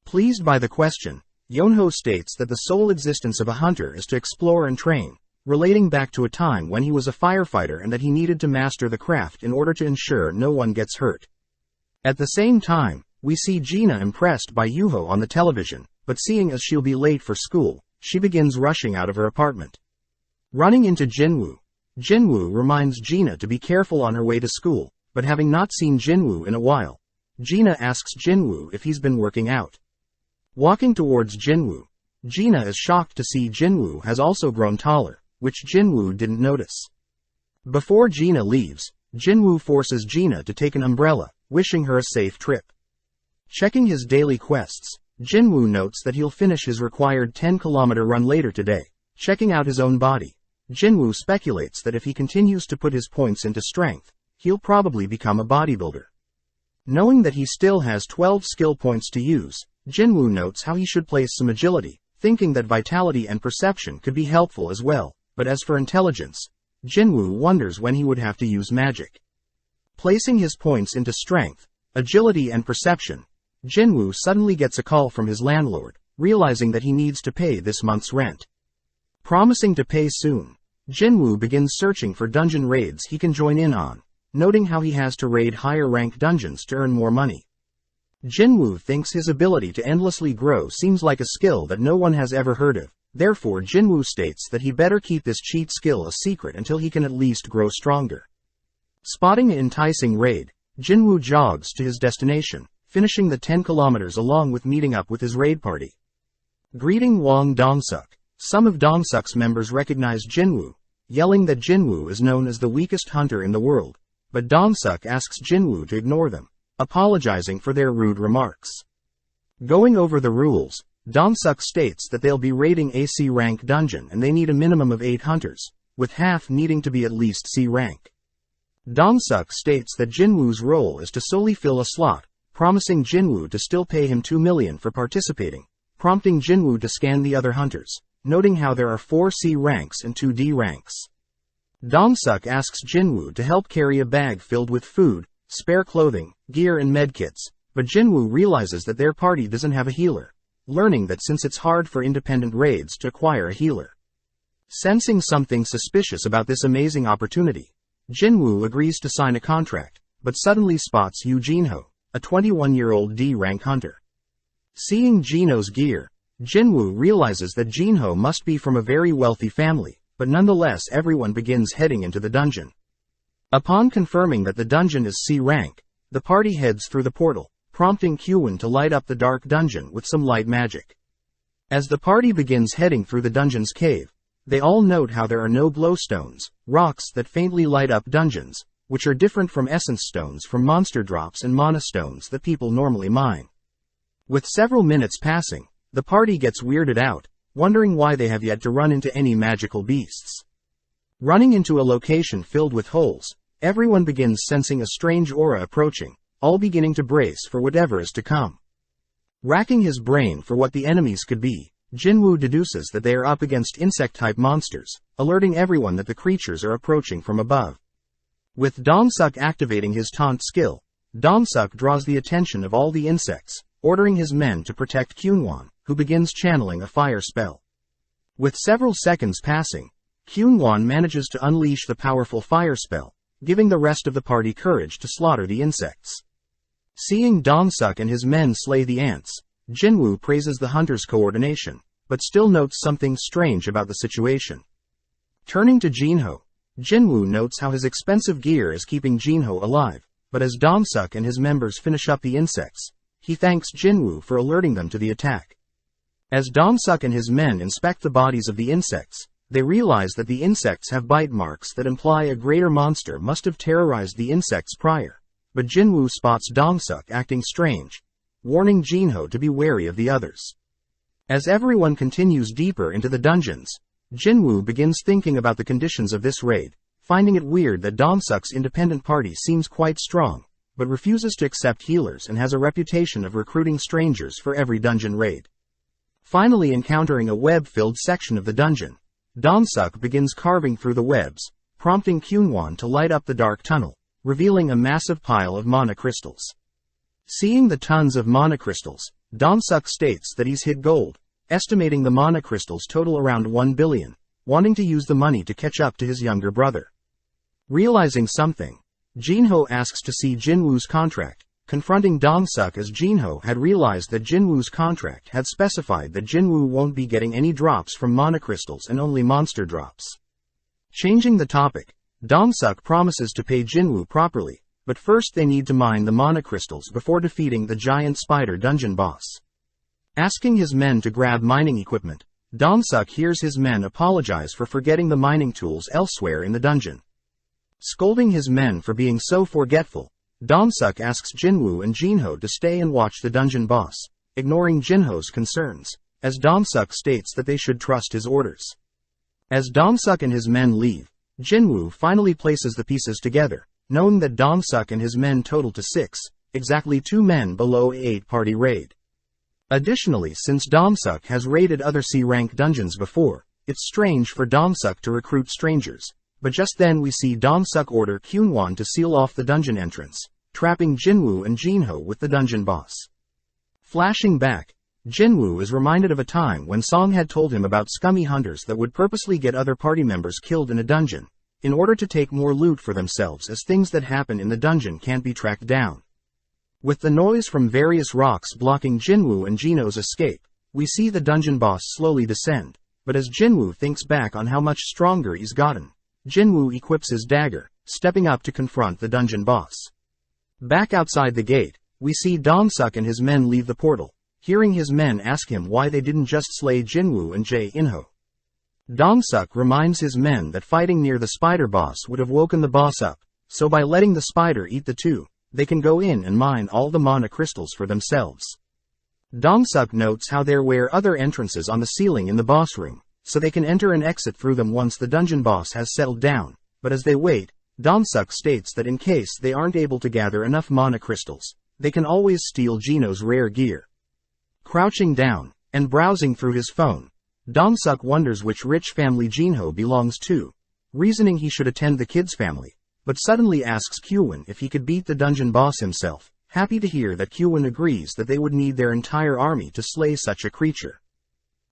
Pleased by the question, Yonho states that the sole existence of a hunter is to explore and train, relating back to a time when he was a firefighter and that he needed to master the craft in order to ensure no one gets hurt. At the same time, we see Gina impressed by Yuho on the television, but seeing as she'll be late for school, she begins rushing out of her apartment. Running into Jinwoo, Jinwoo reminds Gina to be careful on her way to school, but having not seen Jinwoo in a while, Gina asks Jinwoo if he's been working out. Walking towards Jinwoo, Gina is shocked to see Jinwoo has also grown taller, which Jinwoo didn't notice. Before Gina leaves, Jinwoo forces Gina to take an umbrella, wishing her a safe trip. Checking his daily quests, Jinwoo notes that he'll finish his required 10-kilometer run later today. Checking out his own body, Jinwoo speculates that if he continues to put his points into strength, he'll probably become a bodybuilder. Knowing that he still has 12 skill points to use, Jinwoo notes how he should place some agility, thinking that vitality and perception could be helpful as well, but as for intelligence, Jinwoo wonders when he would have to use magic. Placing his points into strength, agility and perception, Jinwoo suddenly gets a call from his landlord, realizing that he needs to pay this month's rent. Promising to pay soon, Jinwoo begins searching for dungeon raids he can join in on, noting how he has to raid higher rank dungeons to earn more money. Jinwoo thinks his ability to endlessly grow seems like a skill that no one has ever heard of, therefore Jinwoo states that he better keep this cheat skill a secret until he can at least grow stronger. Spotting an enticing raid, Jinwoo jogs to his destination, finishing the 10 kilometers along with meeting up with his raid party. Greeting Wang Dongsuk, some of Dongsuk's members recognize Jinwoo, yelling that Jinwoo is known as the weakest hunter in the world, but Dongsuk asks Jinwoo to ignore them, apologizing for their rude remarks. Going over the rules, Dongsuk states that they'll be raiding a C rank dungeon and they need a minimum of 8 hunters, with half needing to be at least C rank. Dongsuk states that Jinwoo's role is to solely fill a slot, promising Jinwoo to still pay him 2 million for participating, prompting Jinwoo to scan the other hunters, noting how there are 4 C ranks and 2 D ranks. Dongsuk asks Jinwoo to help carry a bag filled with food, spare clothing, gear and medkits, but Jinwoo realizes that their party doesn't have a healer, learning that since it's hard for independent raids to acquire a healer. Sensing something suspicious about this amazing opportunity, Jinwoo agrees to sign a contract, but suddenly spots Yu Jinho, a 21-year-old D-rank hunter. Seeing Jinho's gear, Jinwoo realizes that Jinho must be from a very wealthy family, but nonetheless everyone begins heading into the dungeon. Upon confirming that the dungeon is C rank, the party heads through the portal, prompting Kyuwon to light up the dark dungeon with some light magic. As the party begins heading through the dungeon's cave, they all note how there are no glowstones, rocks that faintly light up dungeons, which are different from essence stones from monster drops and mana stones that people normally mine. With several minutes passing, the party gets weirded out, wondering why they have yet to run into any magical beasts. Running into a location filled with holes, everyone begins sensing a strange aura approaching, all beginning to brace for whatever is to come. Racking his brain for what the enemies could be, Jinwoo deduces that they are up against insect-type monsters, alerting everyone that the creatures are approaching from above. With Dongsuk activating his taunt skill, Dongsuk draws the attention of all the insects, ordering his men to protect Kyunwon, who begins channeling a fire spell. With several seconds passing, Kyunwon manages to unleash the powerful fire spell, giving the rest of the party courage to slaughter the insects. Seeing Dongsuk and his men slay the ants, Jinwoo praises the hunter's coordination, but still notes something strange about the situation. Turning to Jinho, Jinwoo notes how his expensive gear is keeping Jinho alive, but as Dongsuk and his members finish up the insects, he thanks Jinwoo for alerting them to the attack. As Dongsuk and his men inspect the bodies of the insects, they realize that the insects have bite marks that imply a greater monster must have terrorized the insects prior, but Jinwoo spots Dongsuk acting strange, warning Jinho to be wary of the others. As everyone continues deeper into the dungeons, Jinwoo begins thinking about the conditions of this raid, finding it weird that Dongsuk's independent party seems quite strong, but refuses to accept healers and has a reputation of recruiting strangers for every dungeon raid. Finally encountering a web-filled section of the dungeon, Dongsuk begins carving through the webs, prompting Kyunwon to light up the dark tunnel, revealing a massive pile of mana crystals. Seeing the tons of mana crystals, Dong-suk states that he's hid gold, estimating the mana crystals total around 1 billion, wanting to use the money to catch up to his younger brother. Realizing something, Jinho asks to see Jinwoo's contract, confronting Dong-suk as Jinho had realized that Jinwoo's contract had specified that Jinwoo won't be getting any drops from mana crystals and only monster drops. Changing the topic, Dong-suk promises to pay Jinwoo properly, but first they need to mine the mana crystals before defeating the giant spider dungeon boss. Asking his men to grab mining equipment, Dong-suk hears his men apologize for forgetting the mining tools elsewhere in the dungeon. Scolding his men for being so forgetful, Dong-suk asks Jinwoo and Jinho to stay and watch the dungeon boss, ignoring Jinho's concerns, as Dong-suk states that they should trust his orders. As Dong-suk and his men leave, Jinwoo finally places the pieces together, knowing that Dong-suk and his men total to 6, exactly 2 men below a 8-party raid. Additionally, since Dong-suk has raided other C-rank dungeons before, it's strange for Dong-suk to recruit strangers, but just then we see Dong-suk order Kyunwon to seal off the dungeon entrance, trapping Jinwoo and Jinho with the dungeon boss. Flashing back, Jinwoo is reminded of a time when Song had told him about scummy hunters that would purposely get other party members killed in a dungeon, in order to take more loot for themselves as things that happen in the dungeon can't be tracked down. With the noise from various rocks blocking Jinwoo and Jinho's escape, we see the dungeon boss slowly descend, but as Jinwoo thinks back on how much stronger he's gotten, Jinwoo equips his dagger, stepping up to confront the dungeon boss. Back outside the gate, we see Dong-suk and his men leave the portal, hearing his men ask him why they didn't just slay Jinwoo and Jae-inho. Dong-suk reminds his men that fighting near the spider boss would have woken the boss up, so by letting the spider eat the two, they can go in and mine all the mana crystals for themselves. Dong-suk notes how there were other entrances on the ceiling in the boss room, so they can enter and exit through them once the dungeon boss has settled down, but as they wait, Dong-suk states that in case they aren't able to gather enough mana crystals, they can always steal Jinho's rare gear. Crouching down, and browsing through his phone, Dong-suk wonders which rich family Jinho belongs to, reasoning he should attend the kid's family, but suddenly asks Kyuwon if he could beat the dungeon boss himself, happy to hear that Kyuwon agrees that they would need their entire army to slay such a creature.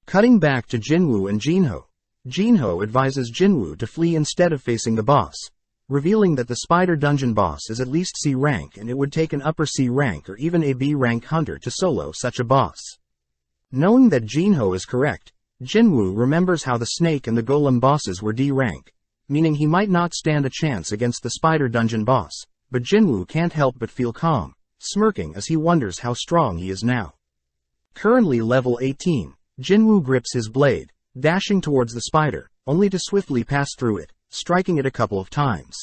Cutting back to Jinwoo and Jinho, Jinho advises Jinwoo to flee instead of facing the boss, revealing that the spider dungeon boss is at least C rank and it would take an upper C rank or even a B rank hunter to solo such a boss. Knowing that Jinho is correct, Jinwoo remembers how the snake and the golem bosses were D rank, meaning he might not stand a chance against the spider dungeon boss, but Jinwoo can't help but feel calm, smirking as he wonders how strong he is now. Currently level 18, Jinwoo grips his blade, dashing towards the spider, only to swiftly pass through it, striking it a couple of times.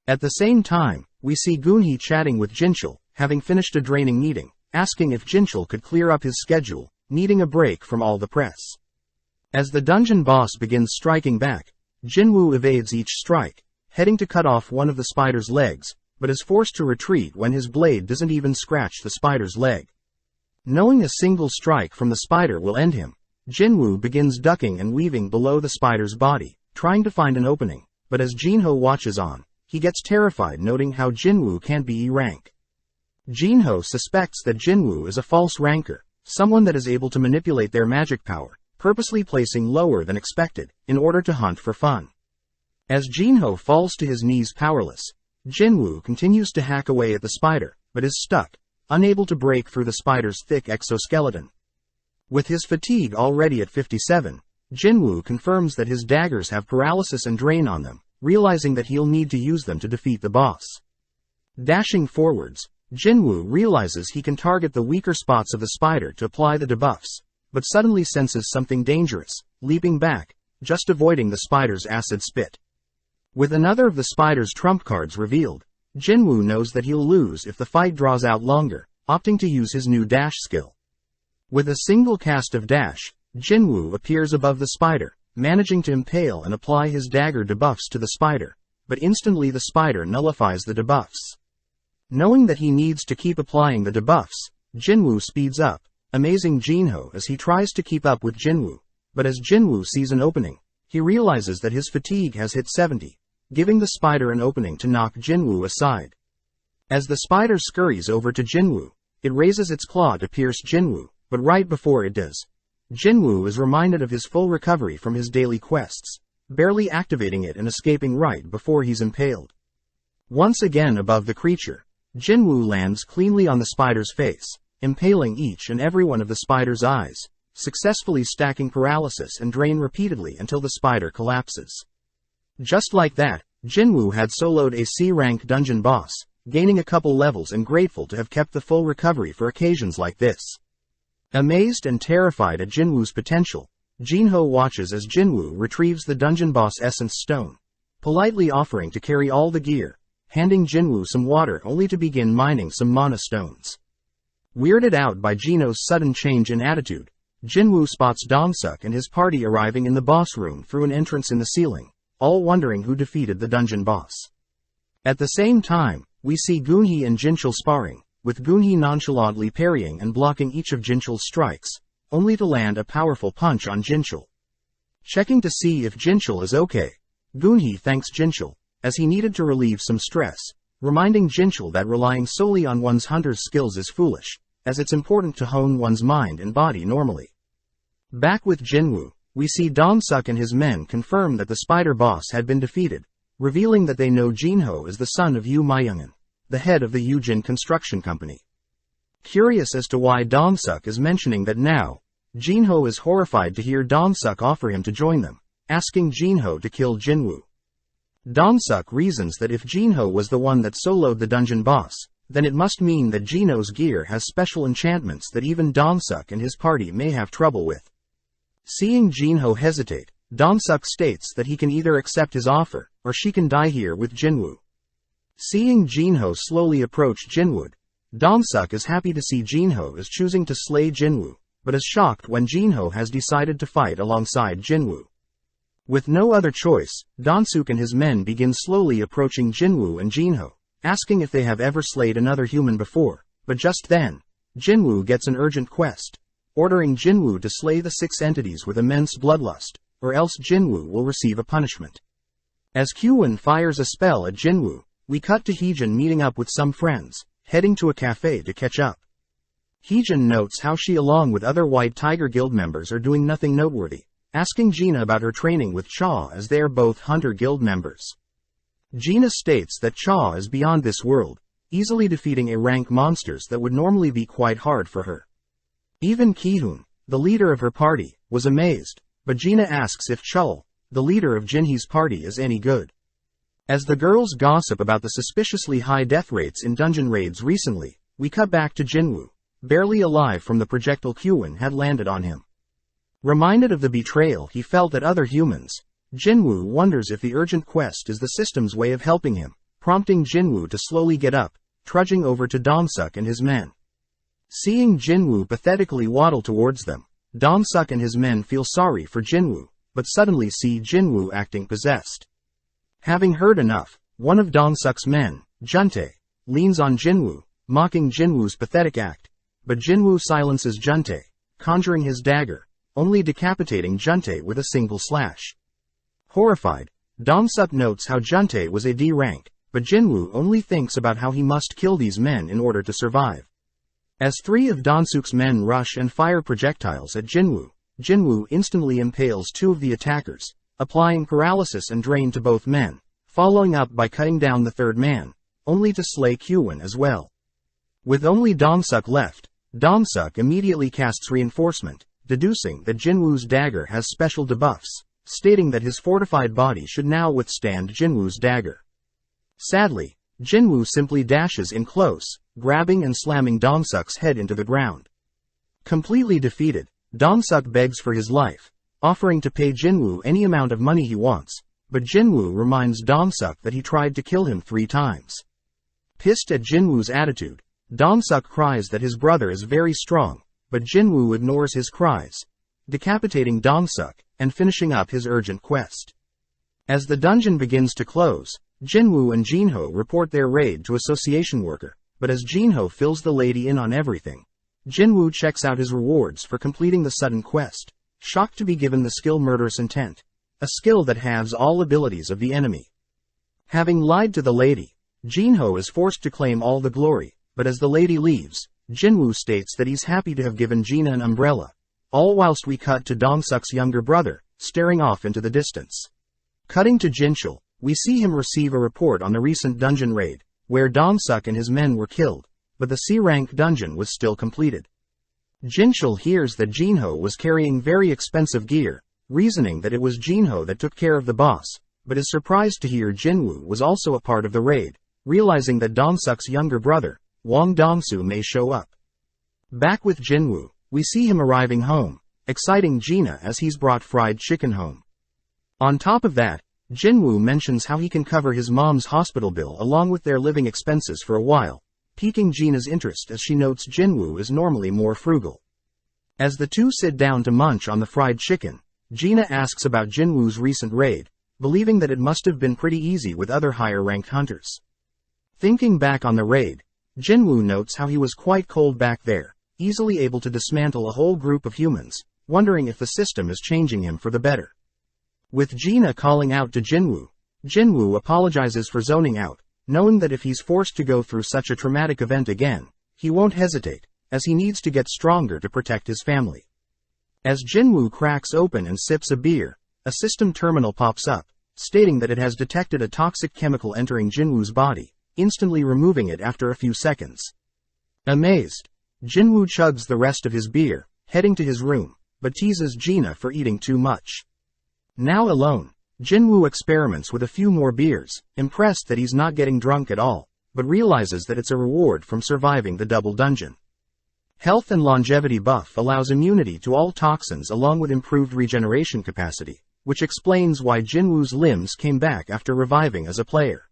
At the same time, we see Gunhee chatting with Jinchul, having finished a draining meeting, asking if Jinchul could clear up his schedule, needing a break from all the press. As the dungeon boss begins striking back, Jinwoo evades each strike, heading to cut off one of the spider's legs, but is forced to retreat when his blade doesn't even scratch the spider's leg. Knowing a single strike from the spider will end him, Jinwoo begins ducking and weaving below the spider's body, trying to find an opening, but as Jinho watches on, he gets terrified noting how Jinwoo can't be E rank. Jinho suspects that Jinwoo is a false ranker, someone that is able to manipulate their magic power, purposely placing lower than expected, in order to hunt for fun. As Jinho falls to his knees powerless, Jinwoo continues to hack away at the spider, but is stuck, unable to break through the spider's thick exoskeleton. With his fatigue already at 57, Jinwoo confirms that his daggers have paralysis and drain on them, realizing that he'll need to use them to defeat the boss. Dashing forwards, Jinwoo realizes he can target the weaker spots of the spider to apply the debuffs, but suddenly senses something dangerous, leaping back, just avoiding the spider's acid spit. With another of the spider's trump cards revealed, Jinwoo knows that he'll lose if the fight draws out longer, opting to use his new dash skill. With a single cast of dash, Jinwoo appears above the spider, managing to impale and apply his dagger debuffs to the spider, but instantly the spider nullifies the debuffs. Knowing that he needs to keep applying the debuffs, Jinwoo speeds up, amazing Jinho as he tries to keep up with Jinwoo, but as Jinwoo sees an opening, he realizes that his fatigue has hit 70, giving the spider an opening to knock Jinwoo aside. As the spider scurries over to Jinwoo, it raises its claw to pierce Jinwoo, but right before it does, Jinwoo is reminded of his full recovery from his daily quests, barely activating it and escaping right before he's impaled. Once again above the creature, Jinwoo lands cleanly on the spider's face, impaling each and every one of the spider's eyes, successfully stacking paralysis and drain repeatedly until the spider collapses. Just like that, Jinwoo had soloed a C-rank dungeon boss, gaining a couple levels and grateful to have kept the full recovery for occasions like this. Amazed and terrified at Jinwoo's potential, Jinho watches as Jinwoo retrieves the dungeon boss essence stone, politely offering to carry all the gear, handing Jinwoo some water only to begin mining some mana stones. Weirded out by Jinho's sudden change in attitude, Jinwoo spots Donsuk and his party arriving in the boss room through an entrance in the ceiling, all wondering who defeated the dungeon boss. At the same time, we see Gunhee and Jinchul sparring, with Gunhee nonchalantly parrying and blocking each of Jinchul's strikes, only to land a powerful punch on Jinchul. Checking to see if Jinchul is okay, Gunhee thanks Jinchul, as he needed to relieve some stress, reminding Jinchul that relying solely on one's hunter's skills is foolish, as it's important to hone one's mind and body normally. Back with Jinwoo, we see Donsuk and his men confirm that the spider boss had been defeated, revealing that they know Jinho is the son of Yu Myungen, the head of the Yujin Construction Company. Curious as to why Donsuk is mentioning that now, Jinho is horrified to hear Donsuk offer him to join them, asking Jinho to kill Jinwoo. Donsuk reasons that if Jinho was the one that soloed the dungeon boss, then it must mean that Jinho's gear has special enchantments that even Donsuk and his party may have trouble with. Seeing Jinho hesitate, Donsuk states that he can either accept his offer, or she can die here with Jinwoo. Seeing Jinho slowly approach Jinwoo, Donsuk is happy to see Jinho is choosing to slay Jinwoo, but is shocked when Jinho has decided to fight alongside Jinwoo. With no other choice, Donsuk and his men begin slowly approaching Jinwoo and Jinho, asking if they have ever slayed another human before, but just then, Jinwoo gets an urgent quest, ordering Jinwoo to slay the 6 entities with immense bloodlust, or else Jinwoo will receive a punishment. As Kyuwon fires a spell at Jinwoo, we cut to Heejin meeting up with some friends, heading to a cafe to catch up. Heejin notes how she along with other White Tiger Guild members are doing nothing noteworthy, asking Gina about her training with Cha as they are both Hunter Guild members. Gina states that Cha is beyond this world, easily defeating A-rank monsters that would normally be quite hard for her. Even Ki-hoon, the leader of her party, was amazed, but Gina asks if Chul, the leader of Jinhee's party, is any good. As the girls gossip about the suspiciously high death rates in dungeon raids recently, we cut back to Jinwoo, barely alive from the projectile Kyuwon had landed on him. Reminded of the betrayal he felt at other humans, Jinwoo wonders if the urgent quest is the system's way of helping him, prompting Jinwoo to slowly get up, trudging over to Donsuk and his men. Seeing Jinwoo pathetically waddle towards them, Donsuk and his men feel sorry for Jinwoo, but suddenly see Jinwoo acting possessed. Having heard enough, one of Donsuk's men, Juntae, leans on Jinwoo, mocking Jinwoo's pathetic act, but Jinwoo silences Juntae, conjuring his dagger, only decapitating Juntae with a single slash. Horrified, Donsuk notes how Juntae was a D rank, but Jinwoo only thinks about how he must kill these men in order to survive. As 3 of Donsuk's men rush and fire projectiles at Jinwoo, Jinwoo instantly impales 2 of the attackers, applying paralysis and drain to both men, following up by cutting down the 3rd man, only to slay Kyuwon as well. With only Donsuk left, Donsuk immediately casts reinforcement, deducing that Jinwoo's dagger has special debuffs, stating that his fortified body should now withstand Jinwoo's dagger. Sadly, Jinwoo simply dashes in close, grabbing and slamming Donsuk's head into the ground. Completely defeated, Donsuk begs for his life, offering to pay Jinwoo any amount of money he wants, but Jinwoo reminds Donsuk that he tried to kill him 3 times. Pissed at Jinwoo's attitude, Donsuk cries that his brother is very strong, but Jinwoo ignores his cries, decapitating Donsuk and finishing up his urgent quest. As the dungeon begins to close, Jinwoo and Jinho report their raid to Association Worker, but as Jinho fills the lady in on everything, Jinwoo checks out his rewards for completing the sudden quest, shocked to be given the skill Murderous Intent, a skill that halves all abilities of the enemy. Having lied to the lady, Jinho is forced to claim all the glory, but as the lady leaves, Jinwoo states that he's happy to have given Gina an umbrella, all whilst we cut to Dong-suk's younger brother, staring off into the distance. Cutting to Jinchul, we see him receive a report on the recent dungeon raid, where Dong-suk and his men were killed, but the C-rank dungeon was still completed. Jinchul hears that Jinho was carrying very expensive gear, reasoning that it was Jinho that took care of the boss, but is surprised to hear Jinwoo was also a part of the raid, realizing that Dong-suk's younger brother, Wang Dongsu, may show up. Back with Jinwoo, we see him arriving home, exciting Gina as he's brought fried chicken home. On top of that, Jinwoo mentions how he can cover his mom's hospital bill along with their living expenses for a while, piquing Gina's interest as she notes Jinwoo is normally more frugal. As the two sit down to munch on the fried chicken, Gina asks about Jinwoo's recent raid, believing that it must have been pretty easy with other higher-ranked hunters. Thinking back on the raid, Jinwoo notes how he was quite cold back there, easily able to dismantle a whole group of humans, wondering if the system is changing him for the better. With Gina calling out to Jinwoo, Jinwoo apologizes for zoning out, knowing that if he's forced to go through such a traumatic event again, he won't hesitate, as he needs to get stronger to protect his family. As Jinwoo cracks open and sips a beer, a system terminal pops up, stating that it has detected a toxic chemical entering Jinwoo's body, instantly removing it after a few seconds. Amazed, Jinwoo chugs the rest of his beer, heading to his room, but teases Gina for eating too much. Now alone, Jinwoo experiments with a few more beers, impressed that he's not getting drunk at all, but realizes that it's a reward from surviving the double dungeon. Health and longevity buff allows immunity to all toxins along with improved regeneration capacity, which explains why Jinwoo's limbs came back after reviving as a player.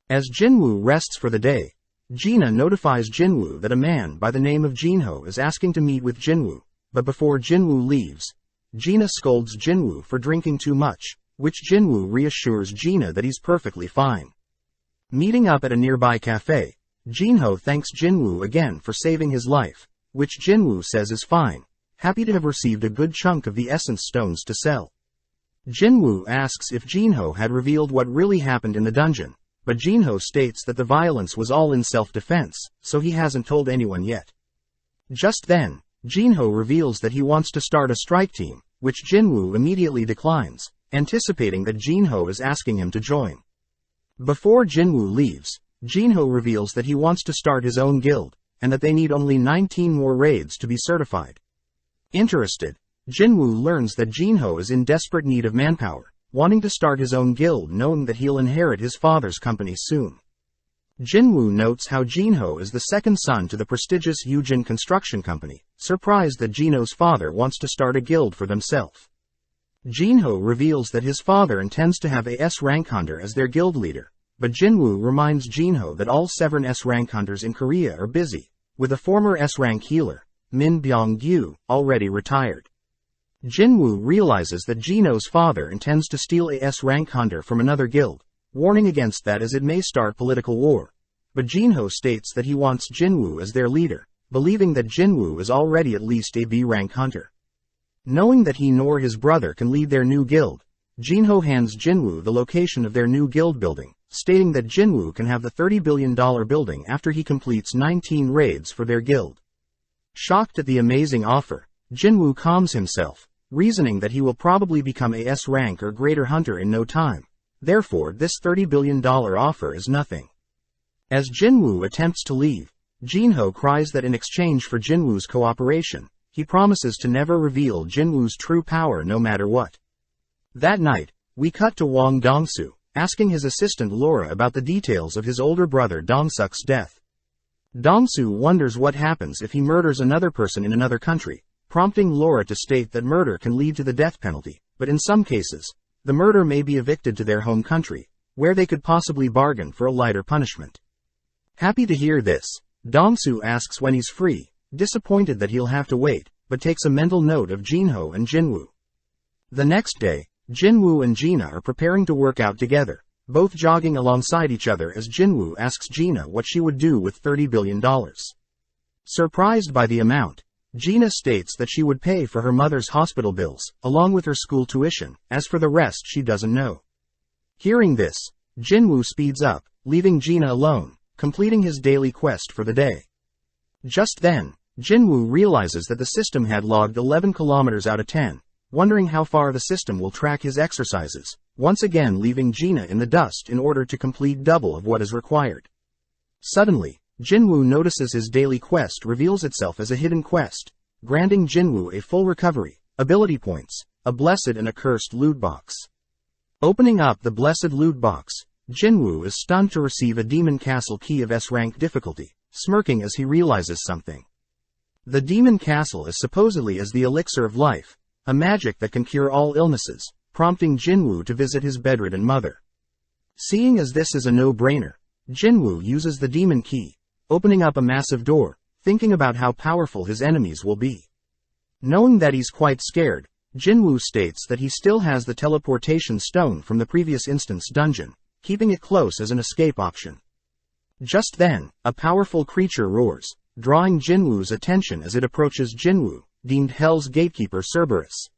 As Jinwoo rests for the day, Gina notifies Jinwoo that a man by the name of Jinho is asking to meet with Jinwoo, but before Jinwoo leaves, Gina scolds Jinwoo for drinking too much, which Jinwoo reassures Gina that he's perfectly fine. Meeting up at a nearby cafe, Jinho thanks Jinwoo again for saving his life, which Jinwoo says is fine, happy to have received a good chunk of the essence stones to sell. Jinwoo asks if Jinho had revealed what really happened in the dungeon, but Jinho states that the violence was all in self-defense, so he hasn't told anyone yet. Just then, Jinho reveals that he wants to start a strike team, which Jinwoo immediately declines, anticipating that Jinho is asking him to join. Before Jinwoo leaves, Jinho reveals that he wants to start his own guild, and that they need only 19 more raids to be certified. Interested, Jinwoo learns that Jinho is in desperate need of manpower, wanting to start his own guild knowing that he'll inherit his father's company soon. Jinwoo notes how Jinho is the second son to the prestigious Yujin Construction Company, surprised that Jinho's father wants to start a guild for themselves. Jinho reveals that his father intends to have a S-rank hunter as their guild leader, but Jinwoo reminds Jinho that all 7 S-rank hunters in Korea are busy, with a former S-rank healer, Min Byung-gyu, already retired. Jinwoo realizes that Jinho's father intends to steal a S-rank hunter from another guild, warning against that as it may start political war. But Jinho states that he wants Jinwoo as their leader, believing that Jinwoo is already at least a B-rank hunter. Knowing that he nor his brother can lead their new guild, Jinho hands Jinwoo the location of their new guild building, stating that Jinwoo can have the $30 billion building after he completes 19 raids for their guild. Shocked at the amazing offer, Jinwoo calms himself, reasoning that he will probably become a S-rank or greater hunter in no time. Therefore, this $30 billion offer is nothing. As Jinwoo attempts to leave, Jinho cries that in exchange for Jinwoo's cooperation, he promises to never reveal Jinwoo's true power no matter what. That night, we cut to Wang Dongsu, asking his assistant Laura about the details of his older brother Dong-suk's death. Dongsu wonders what happens if he murders another person in another country, prompting Laura to state that murder can lead to the death penalty, but in some cases, the murderer may be evicted to their home country, where they could possibly bargain for a lighter punishment. Happy to hear this, Dongsu asks when he's free, disappointed that he'll have to wait, but takes a mental note of Jinho and Jinwoo. The next day, Jinwoo and Gina are preparing to work out together, both jogging alongside each other as Jinwoo asks Gina what she would do with $30 billion. Surprised by the amount, Gina states that she would pay for her mother's hospital bills, along with her school tuition, as for the rest she doesn't know. Hearing this, Jinwoo speeds up, leaving Gina alone, completing his daily quest for the day. Just then, Jinwoo realizes that the system had logged 11 kilometers out of 10, wondering how far the system will track his exercises, once again leaving Gina in the dust in order to complete double of what is required. Suddenly, Jinwoo notices his daily quest reveals itself as a hidden quest, granting Jinwoo a full recovery, ability points, a blessed and a cursed loot box. Opening up the blessed loot box, Jinwoo is stunned to receive a Demon Castle key of S-rank difficulty, smirking as he realizes something. The Demon Castle is supposedly as the elixir of life, a magic that can cure all illnesses, prompting Jinwoo to visit his bedridden mother. Seeing as this is a no-brainer, Jinwoo uses the demon key, opening up a massive door, thinking about how powerful his enemies will be. Knowing that he's quite scared, Jinwoo states that he still has the teleportation stone from the previous instance dungeon, keeping it close as an escape option. Just then, a powerful creature roars, drawing Jinwoo's attention as it approaches Jinwoo, deemed Hell's gatekeeper Cerberus.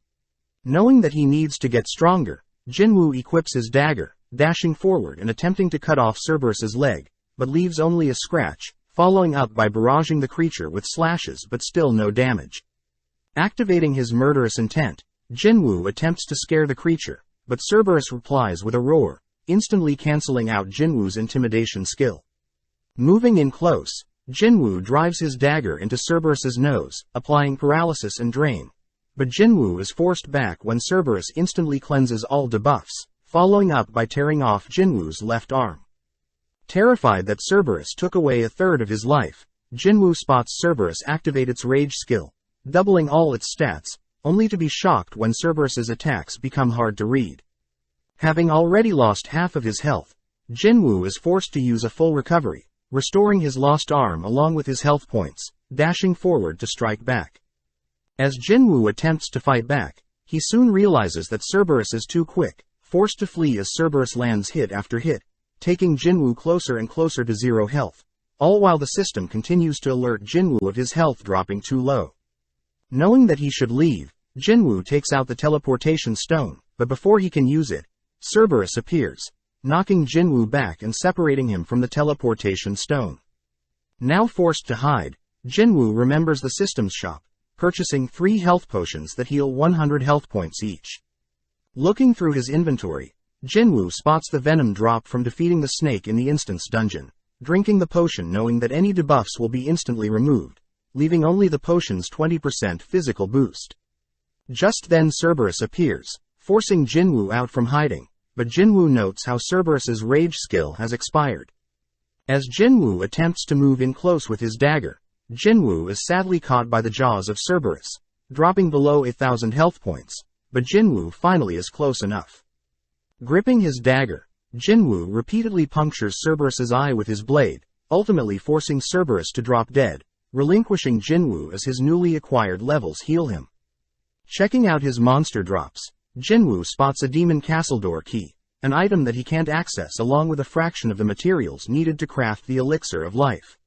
Knowing that he needs to get stronger, Jinwoo equips his dagger, dashing forward and attempting to cut off Cerberus's leg, but leaves only a scratch, following up by barraging the creature with slashes but still no damage. Activating his murderous intent, Jinwoo attempts to scare the creature, but Cerberus replies with a roar, instantly cancelling out Jinwoo's intimidation skill. Moving in close, Jinwoo drives his dagger into Cerberus's nose, applying paralysis and drain. But Jinwoo is forced back when Cerberus instantly cleanses all debuffs, following up by tearing off Jinwoo's left arm. Terrified that Cerberus took away a third of his life, Jinwoo spots Cerberus activate its rage skill, doubling all its stats, only to be shocked when Cerberus's attacks become hard to read. Having already lost half of his health, Jinwoo is forced to use a full recovery, restoring his lost arm along with his health points, dashing forward to strike back. As Jinwoo attempts to fight back, he soon realizes that Cerberus is too quick, forced to flee as Cerberus lands hit after hit, taking Jinwoo closer and closer to zero health, all while the system continues to alert Jinwoo of his health dropping too low. Knowing that he should leave, Jinwoo takes out the teleportation stone, but before he can use it, Cerberus appears, knocking Jinwoo back and separating him from the teleportation stone. Now forced to hide, Jinwoo remembers the system's shop, purchasing 3 health potions that heal 100 health points each. Looking through his inventory, Jinwoo spots the venom drop from defeating the snake in the instance dungeon, drinking the potion knowing that any debuffs will be instantly removed, leaving only the potion's 20% physical boost. Just then Cerberus appears, forcing Jinwoo out from hiding, but Jinwoo notes how Cerberus's rage skill has expired. As Jinwoo attempts to move in close with his dagger, Jinwoo is sadly caught by the jaws of Cerberus, dropping below 1,000 health points, but Jinwoo finally is close enough. Gripping his dagger, Jinwoo repeatedly punctures Cerberus's eye with his blade, ultimately forcing Cerberus to drop dead, relinquishing Jinwoo as his newly acquired levels heal him. Checking out his monster drops, Jinwoo spots a Demon Castle door key, an item that he can't access along with a fraction of the materials needed to craft the elixir of life.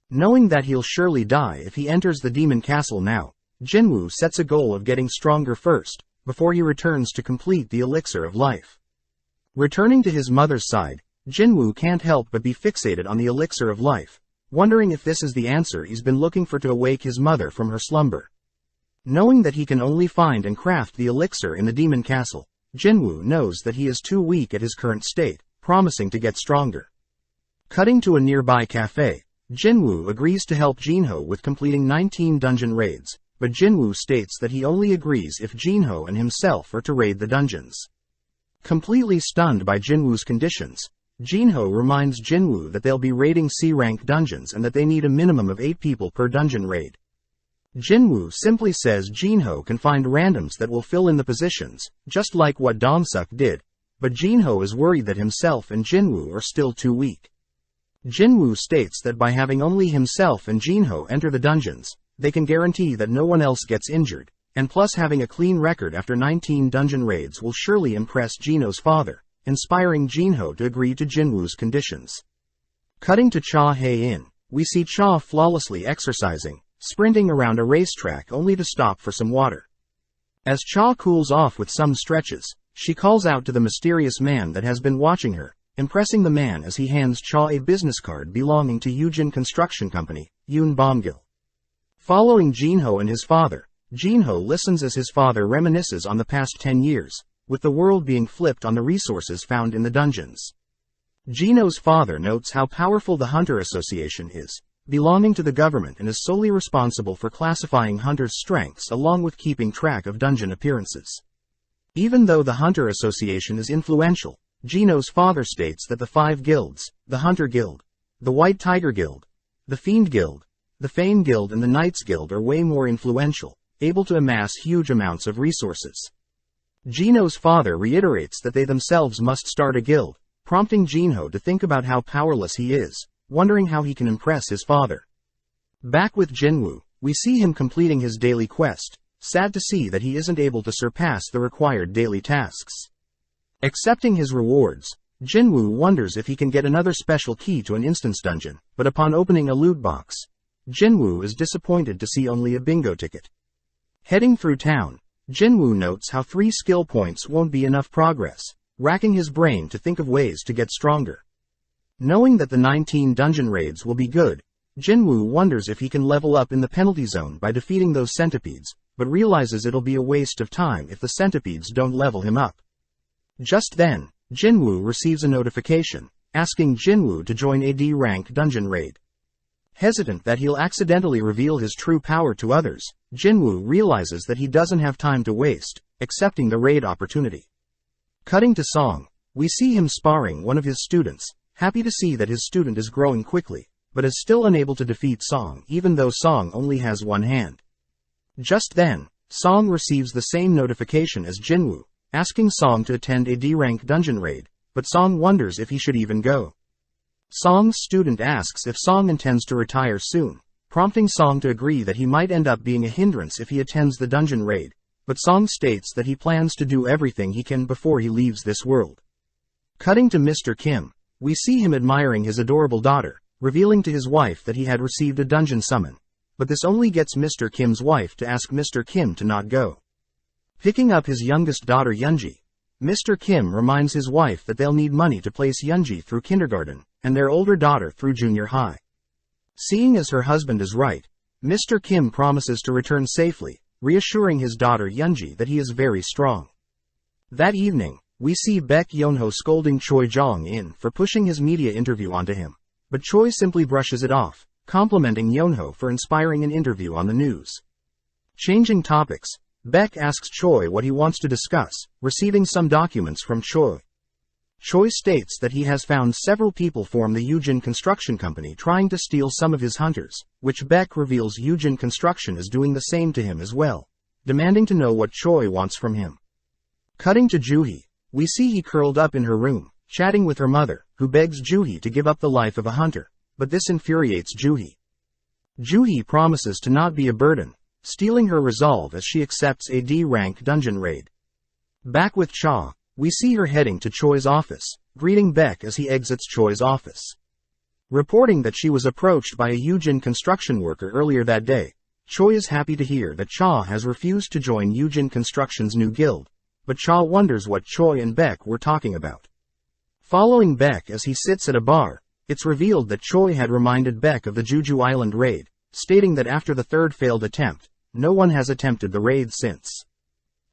Knowing that he'll surely die if he enters the Demon Castle now, Jinwoo sets a goal of getting stronger first, before he returns to complete the elixir of life. Returning to his mother's side, Jinwoo can't help but be fixated on the elixir of life, wondering if this is the answer he's been looking for to awake his mother from her slumber. Knowing that he can only find and craft the elixir in the Demon Castle, Jinwoo knows that he is too weak at his current state, promising to get stronger. Cutting to a nearby cafe, Jinwoo agrees to help Jinho with completing 19 dungeon raids, but Jinwoo states that he only agrees if Jinho and himself are to raid the dungeons. Completely stunned by Jinwoo's conditions, Jinho reminds Jinwoo that they'll be raiding C-rank dungeons and that they need a minimum of 8 people per dungeon raid. Jinwoo simply says Jinho can find randoms that will fill in the positions, just like what Damsuk did, but Jinho is worried that himself and Jinwoo are still too weak. Jinwoo states that by having only himself and Jinho enter the dungeons, they can guarantee that no one else gets injured, and plus having a clean record after 19 dungeon raids will surely impress Jinho's father, inspiring Jinho to agree to Jinwoo's conditions. Cutting to Cha Hae Inn, we see Cha flawlessly exercising, sprinting around a racetrack only to stop for some water. As Cha cools off with some stretches, she calls out to the mysterious man that has been watching her, impressing the man as he hands Cha a business card belonging to Yujin Construction Company, Yoon Bomgil. Following Jinho and his father, Jinho listens as his father reminisces on the past 10 years, with the world being flipped on the resources found in the dungeons. Jinho's father notes how powerful the Hunter Association is, belonging to the government and is solely responsible for classifying hunters' strengths along with keeping track of dungeon appearances. Even though the Hunter Association is influential, Jinho's father states that the 5 guilds, the Hunter Guild, the White Tiger Guild, the Fiend Guild, the Fane Guild and the Knights Guild are way more influential, able to amass huge amounts of resources. Jinho's father reiterates that they themselves must start a guild, prompting Jinho to think about how powerless he is, wondering how he can impress his father. Back with Jinwoo, we see him completing his daily quest, sad to see that he isn't able to surpass the required daily tasks. Accepting his rewards, Jinwoo wonders if he can get another special key to an instance dungeon, but upon opening a loot box, Jinwoo is disappointed to see only a bingo ticket. Heading through town, Jinwoo notes how 3 skill points won't be enough progress, racking his brain to think of ways to get stronger. Knowing that the 19 dungeon raids will be good, Jinwoo wonders if he can level up in the penalty zone by defeating those centipedes, but realizes it'll be a waste of time if the centipedes don't level him up. Just then, Jinwoo receives a notification, asking Jinwoo to join a D-rank dungeon raid. Hesitant that he'll accidentally reveal his true power to others, Jinwoo realizes that he doesn't have time to waste, accepting the raid opportunity. Cutting to Song, we see him sparring one of his students, happy to see that his student is growing quickly, but is still unable to defeat Song even though Song only has one hand. Just then, Song receives the same notification as Jinwoo, asking Song to attend a D-rank dungeon raid, but Song wonders if he should even go. Song's student asks if Song intends to retire soon, prompting Song to agree that he might end up being a hindrance if he attends the dungeon raid, but Song states that he plans to do everything he can before he leaves this world. Cutting to Mr. Kim, we see him admiring his adorable daughter, revealing to his wife that he had received a dungeon summon, but this only gets Mr. Kim's wife to ask Mr. Kim to not go. Picking up his youngest daughter Yoonji, Mr. Kim reminds his wife that they'll need money to place Yoonji through kindergarten, and their older daughter through junior high. Seeing as her husband is right, Mr. Kim promises to return safely, reassuring his daughter Yoonji that he is very strong. That evening, we see Baek Yeonho scolding Choi Jong-in for pushing his media interview onto him, but Choi simply brushes it off, complimenting Yeonho for inspiring an interview on the news. Changing topics, Baek asks Choi what he wants to discuss, receiving some documents from Choi. Choi states that he has found several people form the Yujin Construction Company trying to steal some of his hunters, which Baek reveals Yujin Construction is doing the same to him as well, demanding to know what Choi wants from him. Cutting to Juhee, we see he curled up in her room, chatting with her mother, who begs Juhee to give up the life of a hunter, but this infuriates Juhee. Juhee promises to not be a burden, stealing her resolve as she accepts a D-rank dungeon raid. Back with Cha, we see her heading to Choi's office, greeting Baek as he exits Choi's office. Reporting that she was approached by a Yujin construction worker earlier that day, Choi is happy to hear that Cha has refused to join Yujin Construction's new guild, but Cha wonders what Choi and Baek were talking about. Following Baek as he sits at a bar, it's revealed that Choi had reminded Baek of the Jeju Island raid, stating that after the 3rd failed attempt, no one has attempted the raid since.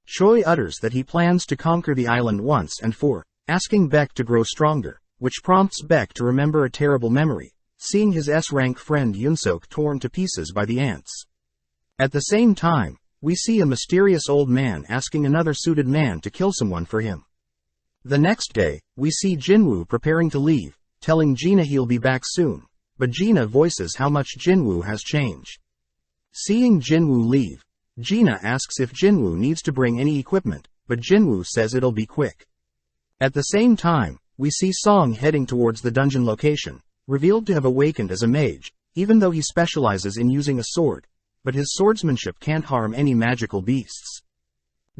Choi utters that he plans to conquer the island once and for, asking Baek to grow stronger, which prompts Baek to remember a terrible memory, seeing his S-rank friend Yunsok torn to pieces by the ants. At the same time, we see a mysterious old man asking another suited man to kill someone for him. The next day, we see Jinwoo preparing to leave, telling Gina he'll be back soon, but Gina voices how much Jinwoo has changed. Seeing Jinwoo leave, Gina asks if Jinwoo needs to bring any equipment, but Jinwoo says it'll be quick. At the same time, we see Song heading towards the dungeon location, revealed to have awakened as a mage, even though he specializes in using a sword, but his swordsmanship can't harm any magical beasts.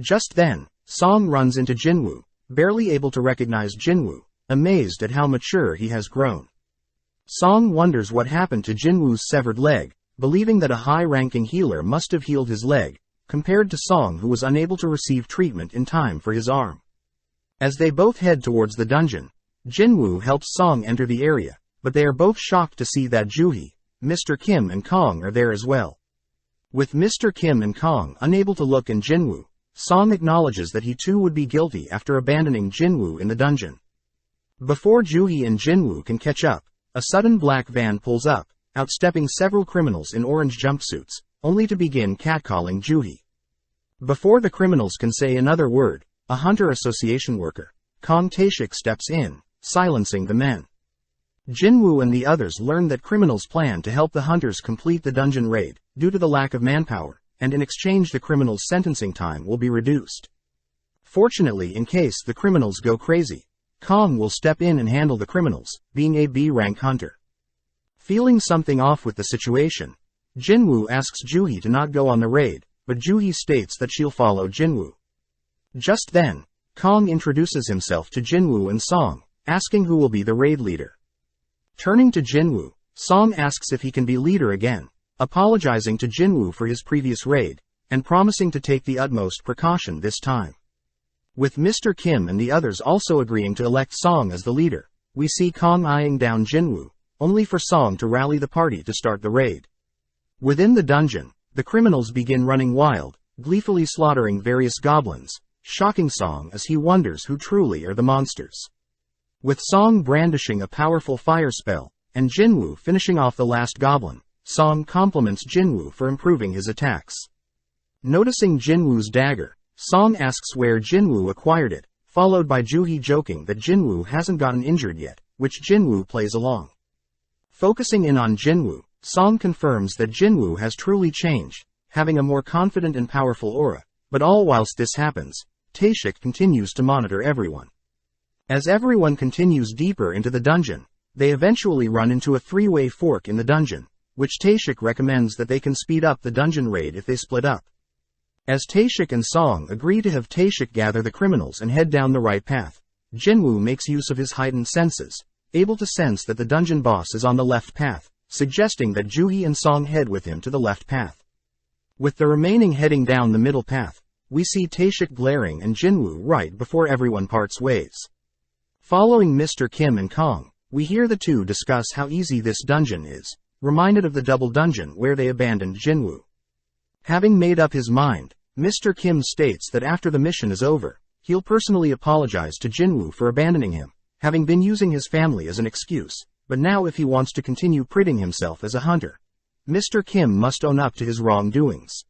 Just then, Song runs into Jinwoo, barely able to recognize Jinwoo, amazed at how mature he has grown. Song wonders what happened to Jinwoo's severed leg, believing that a high-ranking healer must have healed his leg, compared to Song who was unable to receive treatment in time for his arm. As they both head towards the dungeon, Jinwoo helps Song enter the area, but they are both shocked to see that Juhee, Mr. Kim and Kong are there as well. With Mr. Kim and Kong unable to look in Jinwoo, Song acknowledges that he too would be guilty after abandoning Jinwoo in the dungeon. Before Juhee and Jinwoo can catch up, a sudden black van pulls up, outstepping several criminals in orange jumpsuits, only to begin catcalling Juhee. Before the criminals can say another word, a Hunter Association worker, Kong Taeshik, steps in, silencing the men. Jinwoo and the others learn that criminals plan to help the hunters complete the dungeon raid, due to the lack of manpower, and in exchange the criminals' sentencing time will be reduced. Fortunately, in case the criminals go crazy, Kong will step in and handle the criminals, being a B-rank hunter. Feeling something off with the situation, Jinwoo asks Juhee to not go on the raid, but Juhee states that she'll follow Jinwoo. Just then, Kong introduces himself to Jinwoo and Song, asking who will be the raid leader. Turning to Jinwoo, Song asks if he can be leader again, apologizing to Jinwoo for his previous raid, and promising to take the utmost precaution this time. With Mr. Kim and the others also agreeing to elect Song as the leader, we see Kong eyeing down Jinwoo, only for Song to rally the party to start the raid. Within the dungeon, the criminals begin running wild, gleefully slaughtering various goblins, shocking Song as he wonders who truly are the monsters. With Song brandishing a powerful fire spell, and Jinwoo finishing off the last goblin, Song compliments Jinwoo for improving his attacks. Noticing Jinwoo's dagger, Song asks where Jinwoo acquired it, followed by Juhee joking that Jinwoo hasn't gotten injured yet, which Jinwoo plays along. Focusing in on Jinwoo, Song confirms that Jinwoo has truly changed, having a more confident and powerful aura, but all whilst this happens, Taeshik continues to monitor everyone. As everyone continues deeper into the dungeon, they eventually run into a three-way fork in the dungeon, which Taeshik recommends that they can speed up the dungeon raid if they split up. As Taeshik and Song agree to have Taeshik gather the criminals and head down the right path, Jinwoo makes use of his heightened senses, able to sense that the dungeon boss is on the left path, suggesting that Juhee and Song head with him to the left path. With the remaining heading down the middle path, we see Taeshik glaring and Jinwoo right before everyone parts ways. Following Mr. Kim and Kong, we hear the two discuss how easy this dungeon is, reminded of the double dungeon where they abandoned Jinwoo. Having made up his mind, Mr. Kim states that after the mission is over, he'll personally apologize to Jinwoo for abandoning him, having been using his family as an excuse, but now if he wants to continue priding himself as a hunter, Mr. Kim must own up to his wrongdoings.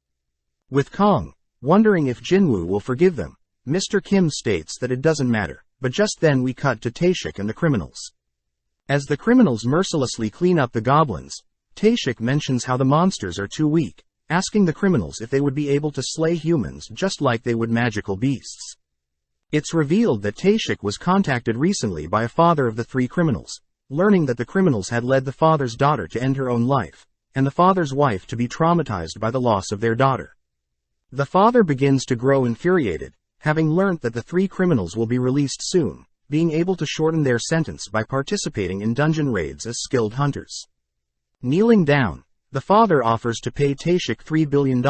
With Kong wondering if Jinwoo will forgive them, Mr. Kim states that it doesn't matter, but just then we cut to Taeshik and the criminals. As the criminals mercilessly clean up the goblins, Taeshik mentions how the monsters are too weak, asking the criminals if they would be able to slay humans just like they would magical beasts. It's revealed that Taeshik was contacted recently by a father of the three criminals, learning that the criminals had led the father's daughter to end her own life, and the father's wife to be traumatized by the loss of their daughter. The father begins to grow infuriated, having learnt that the three criminals will be released soon, being able to shorten their sentence by participating in dungeon raids as skilled hunters. Kneeling down, the father offers to pay Taeshik $3 billion,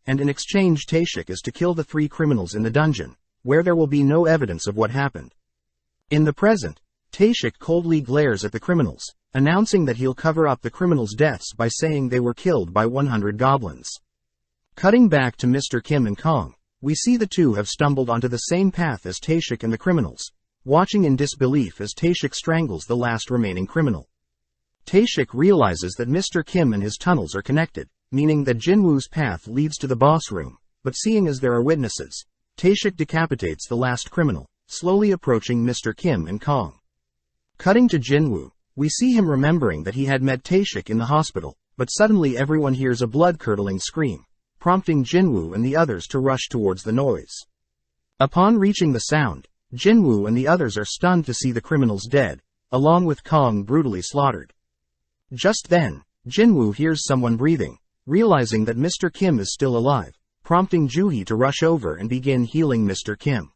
and in exchange Taeshik is to kill the three criminals in the dungeon, where there will be no evidence of what happened. In the present, Taeshik coldly glares at the criminals, announcing that he'll cover up the criminals' deaths by saying they were killed by 100 goblins. Cutting back to Mr. Kim and Kong, we see the two have stumbled onto the same path as Taeshik and the criminals, watching in disbelief as Taeshik strangles the last remaining criminal. Taeshik realizes that Mr. Kim and his tunnels are connected, meaning that Jinwoo's path leads to the boss room, but seeing as there are witnesses, Taeshik decapitates the last criminal, slowly approaching Mr. Kim and Kong. Cutting to Jinwoo, we see him remembering that he had met Taeshik in the hospital, but suddenly everyone hears a blood-curdling scream, prompting Jinwoo and the others to rush towards the noise. Upon reaching the sound, Jinwoo and the others are stunned to see the criminals dead, along with Kong brutally slaughtered. Just then, Jinwoo hears someone breathing, realizing that Mr. Kim is still alive, prompting Juhee to rush over and begin healing Mr. Kim.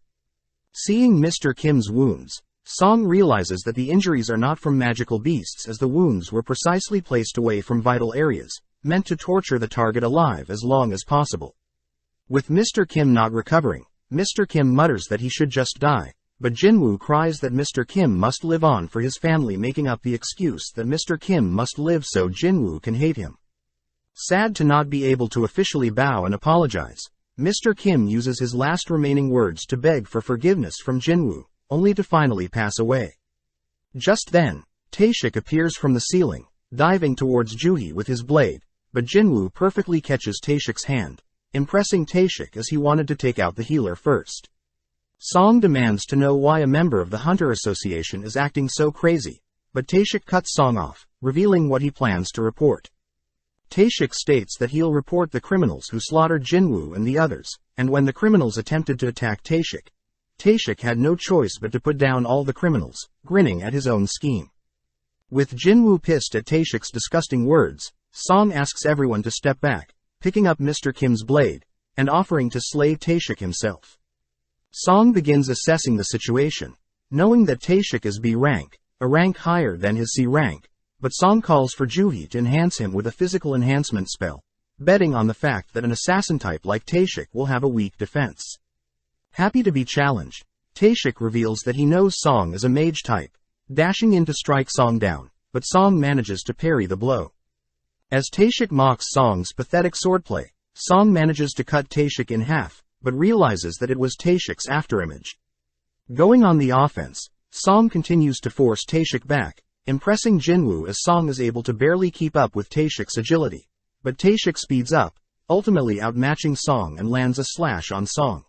Seeing Mr. Kim's wounds, Song realizes that the injuries are not from magical beasts as the wounds were precisely placed away from vital areas, meant to torture the target alive as long as possible. With Mr. Kim not recovering, Mr. Kim mutters that he should just die, but Jinwoo cries that Mr. Kim must live on for his family, making up the excuse that Mr. Kim must live so Jinwoo can hate him. Sad to not be able to officially bow and apologize, Mr. Kim uses his last remaining words to beg for forgiveness from Jinwoo, only to finally pass away. Just then, Taeshik appears from the ceiling, diving towards Juhee with his blade, but Jinwoo perfectly catches Taeshik's hand, impressing Taeshik as he wanted to take out the healer first. Song demands to know why a member of the Hunter Association is acting so crazy, but Taeshik cuts Song off, revealing what he plans to report. Taeshik states that he'll report the criminals who slaughtered Jinwoo and the others, and when the criminals attempted to attack Taeshik, Taeshik had no choice but to put down all the criminals, grinning at his own scheme. With Jinwoo pissed at Taeshik's disgusting words, Song asks everyone to step back, picking up Mr. Kim's blade, and offering to slay Taeshik himself. Song begins assessing the situation, knowing that Taeshik is B rank, a rank higher than his C rank, but Song calls for Juhee to enhance him with a physical enhancement spell, betting on the fact that an assassin type like Taeshik will have a weak defense. Happy to be challenged, Taeshik reveals that he knows Song is a mage type, dashing in to strike Song down, but Song manages to parry the blow. As Taeshik mocks Song's pathetic swordplay, Song manages to cut Taeshik in half, but realizes that it was Taeshik's afterimage. Going on the offense, Song continues to force Taeshik back, impressing Jinwoo as Song is able to barely keep up with Taeshik's agility, but Taeshik speeds up, ultimately outmatching Song and lands a slash on Song.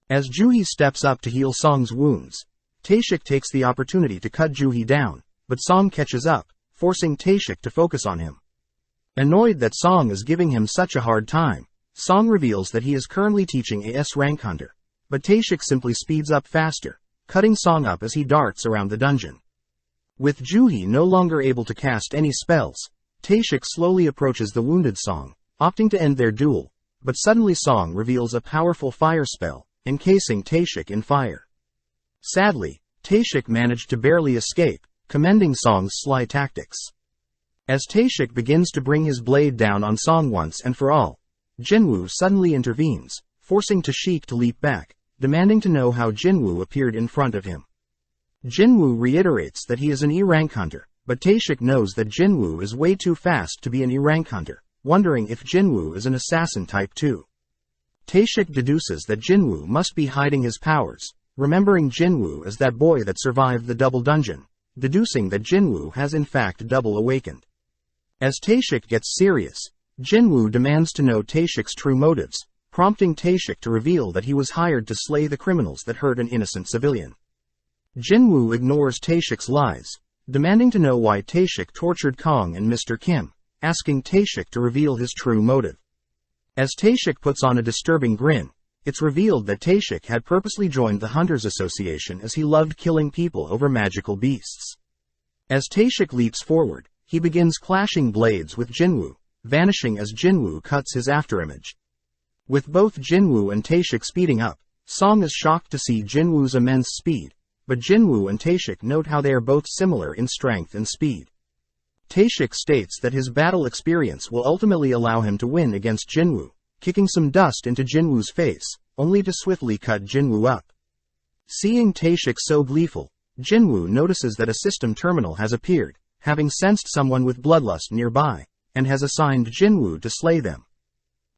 As Juhee steps up to heal Song's wounds, Taeshik takes the opportunity to cut Juhee down, but Song catches up, forcing Taeshik to focus on him. Annoyed that Song is giving him such a hard time, Song reveals that he is currently teaching a S-rank hunter, but Taeshik simply speeds up faster, cutting Song up as he darts around the dungeon. With Juhee no longer able to cast any spells, Taeshik slowly approaches the wounded Song, opting to end their duel, but suddenly Song reveals a powerful fire spell, encasing Taeshik in fire. Sadly, Taeshik managed to barely escape, commending Song's sly tactics. As Taeshik begins to bring his blade down on Song once and for all, Jinwoo suddenly intervenes, forcing Taeshik to leap back, demanding to know how Jinwoo appeared in front of him. Jinwoo reiterates that he is an E-rank hunter, but Taeshik knows that Jinwoo is way too fast to be an E-rank hunter, wondering if Jinwoo is an assassin type too. Taeshik deduces that Jinwoo must be hiding his powers, remembering Jinwoo as that boy that survived the double dungeon, deducing that Jinwoo has in fact double awakened. As Taeshik gets serious, Jinwoo demands to know Taeshik's true motives, prompting Taeshik to reveal that he was hired to slay the criminals that hurt an innocent civilian. Jinwoo ignores Taeshik's lies, demanding to know why Taeshik tortured Kong and Mr. Kim, asking Taeshik to reveal his true motive. As Taeshik puts on a disturbing grin, it's revealed that Taeshik had purposely joined the Hunters Association as he loved killing people over magical beasts. As Taeshik leaps forward, he begins clashing blades with Jinwoo, vanishing as Jinwoo cuts his afterimage. With both Jinwoo and Taeshik speeding up, Song is shocked to see Jinwoo's immense speed, but Jinwoo and Taeshik note how they are both similar in strength and speed. Taeshik states that his battle experience will ultimately allow him to win against Jinwoo, kicking some dust into Jinwoo's face, only to swiftly cut Jinwoo up. Seeing Taeshik so gleeful, Jinwoo notices that a system terminal has appeared, having sensed someone with bloodlust nearby, and has assigned Jinwoo to slay them.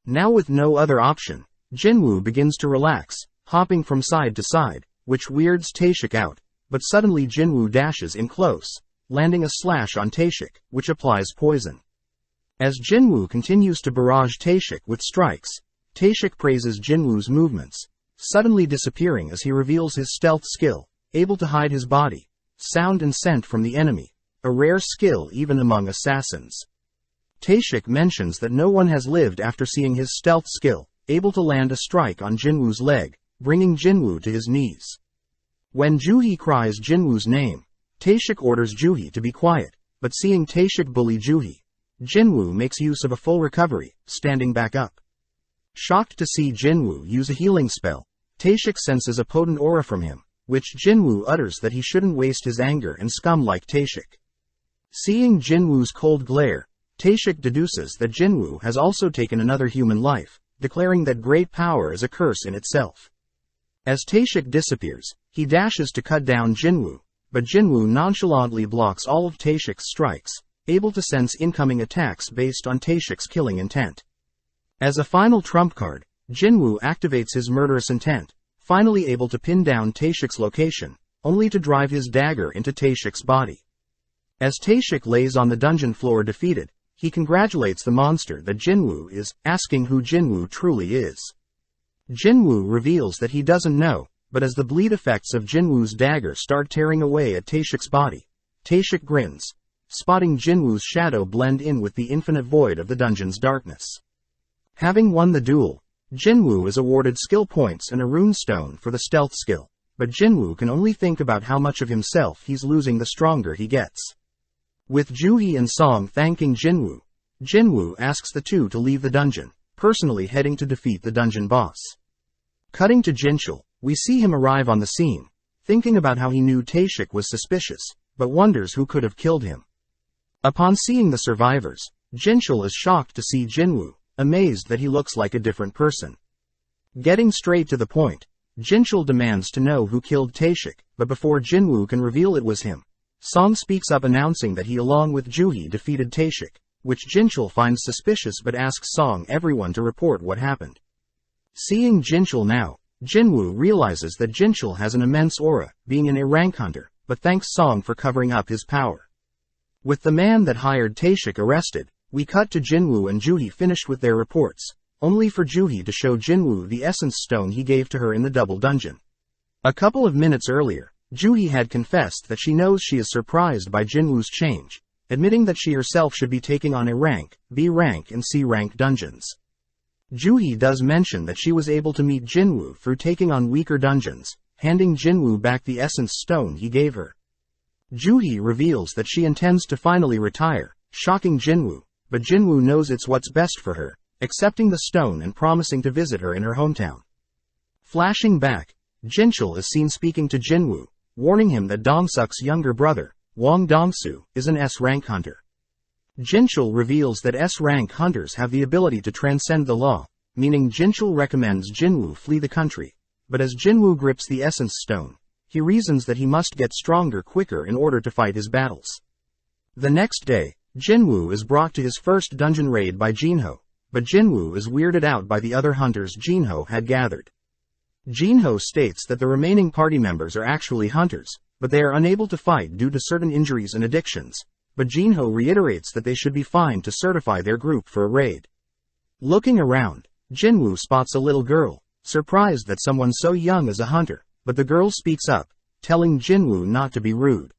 Now with no other option, Jinwoo begins to relax, hopping from side to side, which weirds Taeshik out, but suddenly Jinwoo dashes in close, landing a slash on Taeshik, which applies poison. As Jinwoo continues to barrage Taeshik with strikes, Taeshik praises Jinwoo's movements, suddenly disappearing as he reveals his stealth skill, able to hide his body, sound and scent from the enemy, a rare skill even among assassins. Taeshik mentions that no one has lived after seeing his stealth skill, able to land a strike on Jinwoo's leg, bringing Jinwoo to his knees. When Juhee cries Jinwoo's name, Taeshik orders Juhee to be quiet, but seeing Taeshik bully Juhee, Jinwoo makes use of a full recovery, standing back up. Shocked to see Jinwoo use a healing spell, Taeshik senses a potent aura from him, which Jinwoo utters that he shouldn't waste his anger and scum like Taeshik. Seeing Jinwoo's cold glare, Taeshik deduces that Jinwoo has also taken another human life, declaring that great power is a curse in itself. As Taeshik disappears, he dashes to cut down Jinwoo, but Jinwoo nonchalantly blocks all of Taeshik's strikes, able to sense incoming attacks based on Taeshik's killing intent. As a final trump card, Jinwoo activates his murderous intent, finally able to pin down Taeshik's location, only to drive his dagger into Taeshik's body. As Taeshik lays on the dungeon floor defeated, he congratulates the monster that Jinwoo is, asking who Jinwoo truly is. Jinwoo reveals that he doesn't know, but as the bleed effects of Jinwoo's dagger start tearing away at Taeshik's body, Taeshik grins, spotting Jinwoo's shadow blend in with the infinite void of the dungeon's darkness. Having won the duel, Jinwoo is awarded skill points and a rune stone for the stealth skill, but Jinwoo can only think about how much of himself he's losing the stronger he gets. With Juhee and Song thanking Jinwoo, Jinwoo asks the two to leave the dungeon, personally heading to defeat the dungeon boss. Cutting to Jinchul, we see him arrive on the scene, thinking about how he knew Taeshik was suspicious, but wonders who could have killed him. Upon seeing the survivors, Jinchul is shocked to see Jinwoo, amazed that he looks like a different person. Getting straight to the point, Jinchul demands to know who killed Taeshik, but before Jinwoo can reveal it was him, Song speaks up announcing that he along with Juhee defeated Taeshik, which Jinchul finds suspicious but asks Song everyone to report what happened. Seeing Jinchul now, Jinwoo realizes that Jinchul has an immense aura, being an A-rank hunter, but thanks Song for covering up his power. With the man that hired Taeshik arrested, we cut to Jinwoo and Juhee finished with their reports, only for Juhee to show Jinwoo the essence stone he gave to her in the double dungeon. A couple of minutes earlier, Juhee had confessed that she knows she is surprised by Jinwoo's change, admitting that she herself should be taking on A-rank, B-rank and C-rank dungeons. Juhee does mention that she was able to meet Jinwoo through taking on weaker dungeons, handing Jinwoo back the essence stone he gave her. Juhee reveals that she intends to finally retire, shocking Jinwoo, but Jinwoo knows it's what's best for her, accepting the stone and promising to visit her in her hometown. Flashing back, Jinchul is seen speaking to Jinwoo, warning him that Dongsuk's younger brother, Wang Dongsu, is an S-rank hunter. Jinchul reveals that S-rank hunters have the ability to transcend the law, meaning Jinchul recommends Jinwoo flee the country, but as Jinwoo grips the essence stone, he reasons that he must get stronger quicker in order to fight his battles. The next day, Jinwoo is brought to his first dungeon raid by Jinho, but Jinwoo is weirded out by the other hunters Jinho had gathered. Jinho states that the remaining party members are actually hunters, but they are unable to fight due to certain injuries and addictions, but Jinho reiterates that they should be fine to certify their group for a raid. Looking around, Jinwoo spots a little girl, surprised that someone so young is a hunter, but the girl speaks up, telling Jinwoo not to be rude.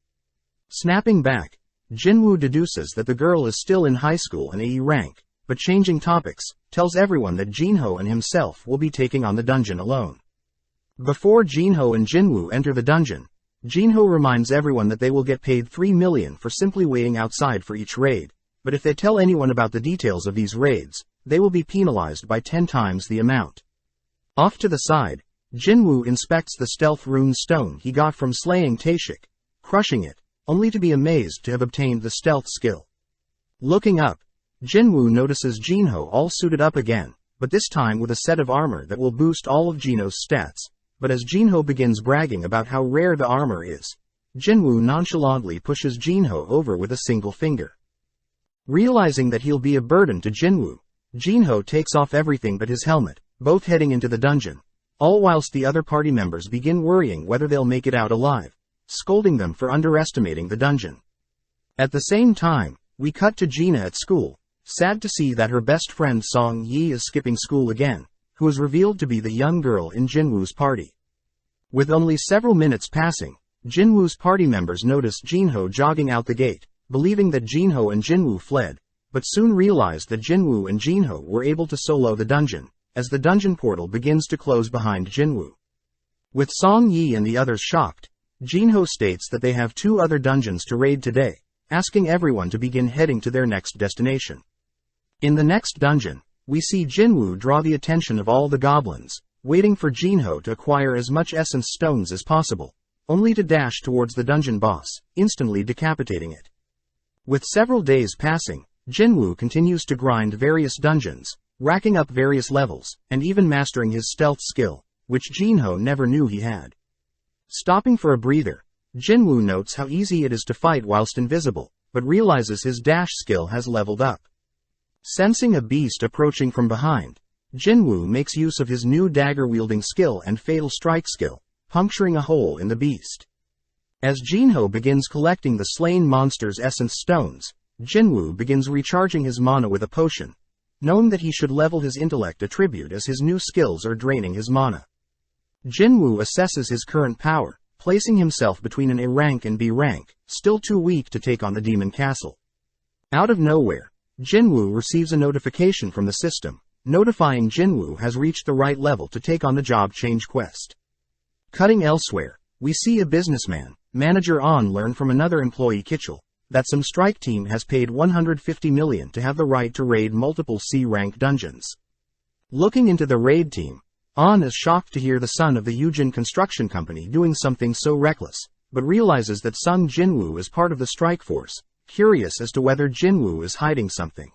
Snapping back, Jinwoo deduces that the girl is still in high school and AE rank, but changing topics, tells everyone that Jinho and himself will be taking on the dungeon alone. Before Jinho and Jinwoo enter the dungeon, Jinho reminds everyone that they will get paid 3 million for simply waiting outside for each raid, but if they tell anyone about the details of these raids, they will be penalized by 10 times the amount. Off to the side, Jinwoo inspects the stealth rune stone he got from slaying Taeshik, crushing it, only to be amazed to have obtained the stealth skill. Looking up, Jinwoo notices Jinho all suited up again, but this time with a set of armor that will boost all of Jinho's stats. But as Jinho begins bragging about how rare the armor is, Jinwoo nonchalantly pushes Jinho over with a single finger. Realizing that he'll be a burden to Jinwoo, Jinho takes off everything but his helmet, both heading into the dungeon, all whilst the other party members begin worrying whether they'll make it out alive, scolding them for underestimating the dungeon. At the same time, we cut to Gina at school, sad to see that her best friend Song Yi is skipping school again, who is revealed to be the young girl in Jinwoo's party. With only several minutes passing, Jinwoo's party members notice Jinho jogging out the gate, believing that Jinho and Jinwoo fled, but soon realized that Jinwoo and Jinho were able to solo the dungeon, as the dungeon portal begins to close behind Jinwoo. With Song Yi and the others shocked, Jinho states that they have 2 other dungeons to raid today, asking everyone to begin heading to their next destination. In the next dungeon, we see Jinwoo draw the attention of all the goblins, waiting for Jinho to acquire as much essence stones as possible, only to dash towards the dungeon boss, instantly decapitating it. With several days passing, Jinwoo continues to grind various dungeons, racking up various levels, and even mastering his stealth skill, which Jinho never knew he had. Stopping for a breather, Jinwoo notes how easy it is to fight whilst invisible, but realizes his dash skill has leveled up. Sensing a beast approaching from behind, Jinwoo makes use of his new dagger-wielding skill and fatal strike skill, puncturing a hole in the beast. As Jinho begins collecting the slain monster's essence stones, Jinwoo begins recharging his mana with a potion, knowing that he should level his intellect attribute as his new skills are draining his mana. Jinwoo assesses his current power, placing himself between an A rank and B rank, still too weak to take on the demon castle. Out of nowhere, Jinwoo receives a notification from the system, notifying Jinwoo has reached the right level to take on the job change quest. Cutting elsewhere, we see a businessman, Manager On, learn from another employee Kitchell, that some strike team has paid 150 million to have the right to raid multiple C-rank dungeons. Looking into the raid team, On is shocked to hear the son of the Yujin construction company doing something so reckless, but realizes that Sung Jinwoo is part of the strike force, curious as to whether Jinwoo is hiding something.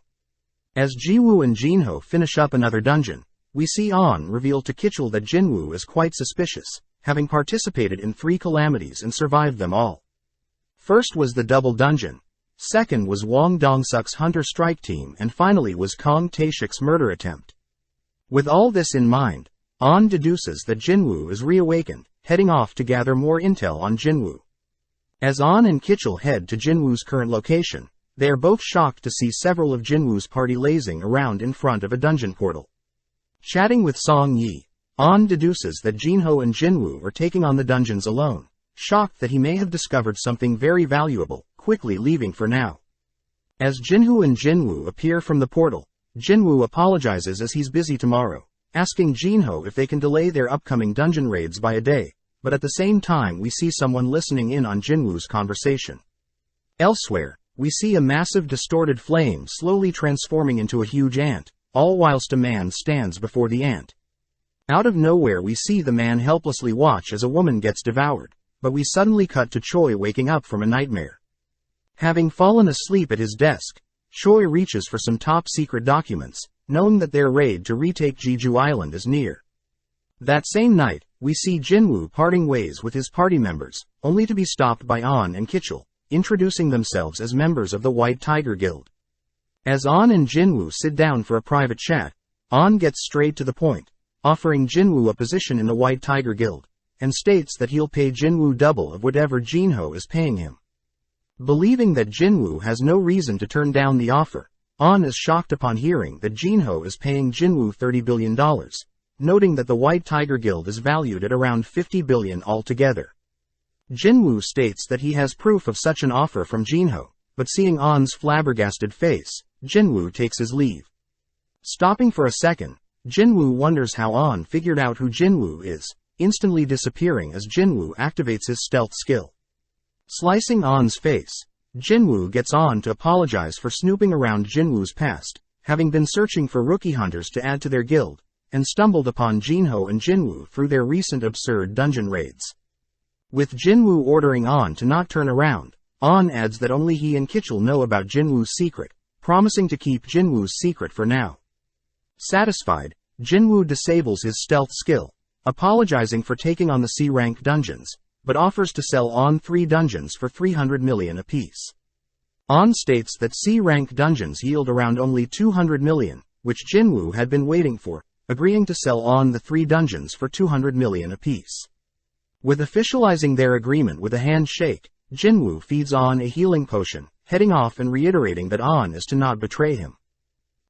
As Jiwoo and Jinho finish up another dungeon, we see On reveal to Kitchell that Jinwoo is quite suspicious, having participated in 3 calamities and survived them all. First was the double dungeon, second was Wang Dongsuk's hunter strike team, and finally was Kong Taeshik's murder attempt. With all this in mind, On deduces that Jinwoo is reawakened, heading off to gather more intel on Jinwoo. As On and Kitchell head to Jinwoo's current location, they are both shocked to see several of Jinwoo's party lazing around in front of a dungeon portal. Chatting with Song Yi, On deduces that Jinho and Jinwoo are taking on the dungeons alone, shocked that he may have discovered something very valuable, quickly leaving for now. As Jinho and Jinwoo appear from the portal, Jinwoo apologizes as he's busy tomorrow, asking Jinho if they can delay their upcoming dungeon raids by a day, but at the same time we see someone listening in on Jinwoo's conversation. Elsewhere, we see a massive distorted flame slowly transforming into a huge ant, all whilst a man stands before the ant. Out of nowhere we see the man helplessly watch as a woman gets devoured, but we suddenly cut to Choi waking up from a nightmare. Having fallen asleep at his desk, Choi reaches for some top-secret documents, knowing that their raid to retake Jeju Island is near. That same night, we see Jinwoo parting ways with his party members, only to be stopped by On and Kitchell, introducing themselves as members of the White Tiger Guild. As On and Jinwoo sit down for a private chat, On gets straight to the point, offering Jinwoo a position in the White Tiger Guild, and states that he'll pay Jinwoo double of whatever Jinho is paying him. Believing that Jinwoo has no reason to turn down the offer, On is shocked upon hearing that Jinho is paying Jinwoo $30 billion, noting that the White Tiger Guild is valued at around $50 billion altogether. Jinwoo states that he has proof of such an offer from Jinho, but seeing On's flabbergasted face, Jinwoo takes his leave. Stopping for a second, Jinwoo wonders how On figured out who Jinwoo is, instantly disappearing as Jinwoo activates his stealth skill. Slicing On's face, Jinwoo gets On to apologize for snooping around Jinwoo's past, having been searching for rookie hunters to add to their guild, and stumbled upon Jinho and Jinwoo through their recent absurd dungeon raids. With Jinwoo ordering On to not turn around, On adds that only he and Kitchell know about Jinwoo's secret, promising to keep Jinwoo's secret for now. Satisfied, Jinwoo disables his stealth skill, apologizing for taking on the C-rank dungeons, but offers to sell On 3 dungeons for 300 million apiece. On states that C-rank dungeons yield around only 200 million, which Jinwoo had been waiting for, agreeing to sell On the 3 dungeons for 200 million apiece. With officializing their agreement with a handshake, Jinwoo feeds On a healing potion, heading off and reiterating that On is to not betray him.